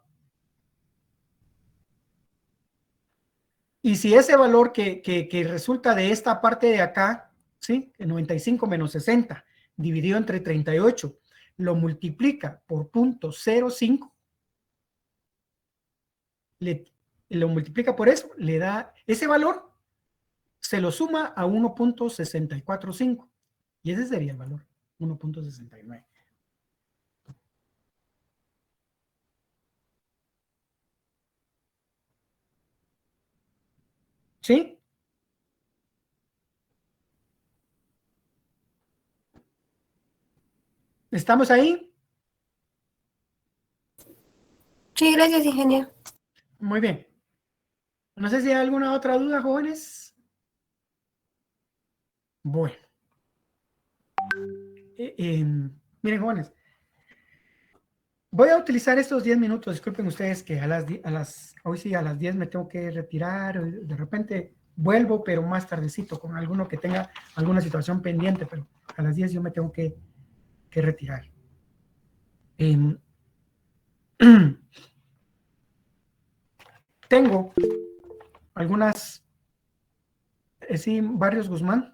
y si ese valor que resulta de esta parte de acá, ¿sí? 95 menos 60 dividido entre 38, lo multiplica por 0.05, lo multiplica por eso, le da ese valor, se lo suma a 1.645, y ese sería el valor, 1.69. ¿Sí? ¿Estamos ahí? Sí, gracias, ingeniero. Muy bien. No sé si hay alguna otra duda, jóvenes. Bueno. Miren, jóvenes. Voy a utilizar estos 10 minutos. Disculpen ustedes que hoy sí a las 10 me tengo que retirar. De repente vuelvo, pero más tardecito, con alguno que tenga alguna situación pendiente, pero a las 10 yo me tengo que retirar. Tengo algunas, sí, Barrios Guzmán.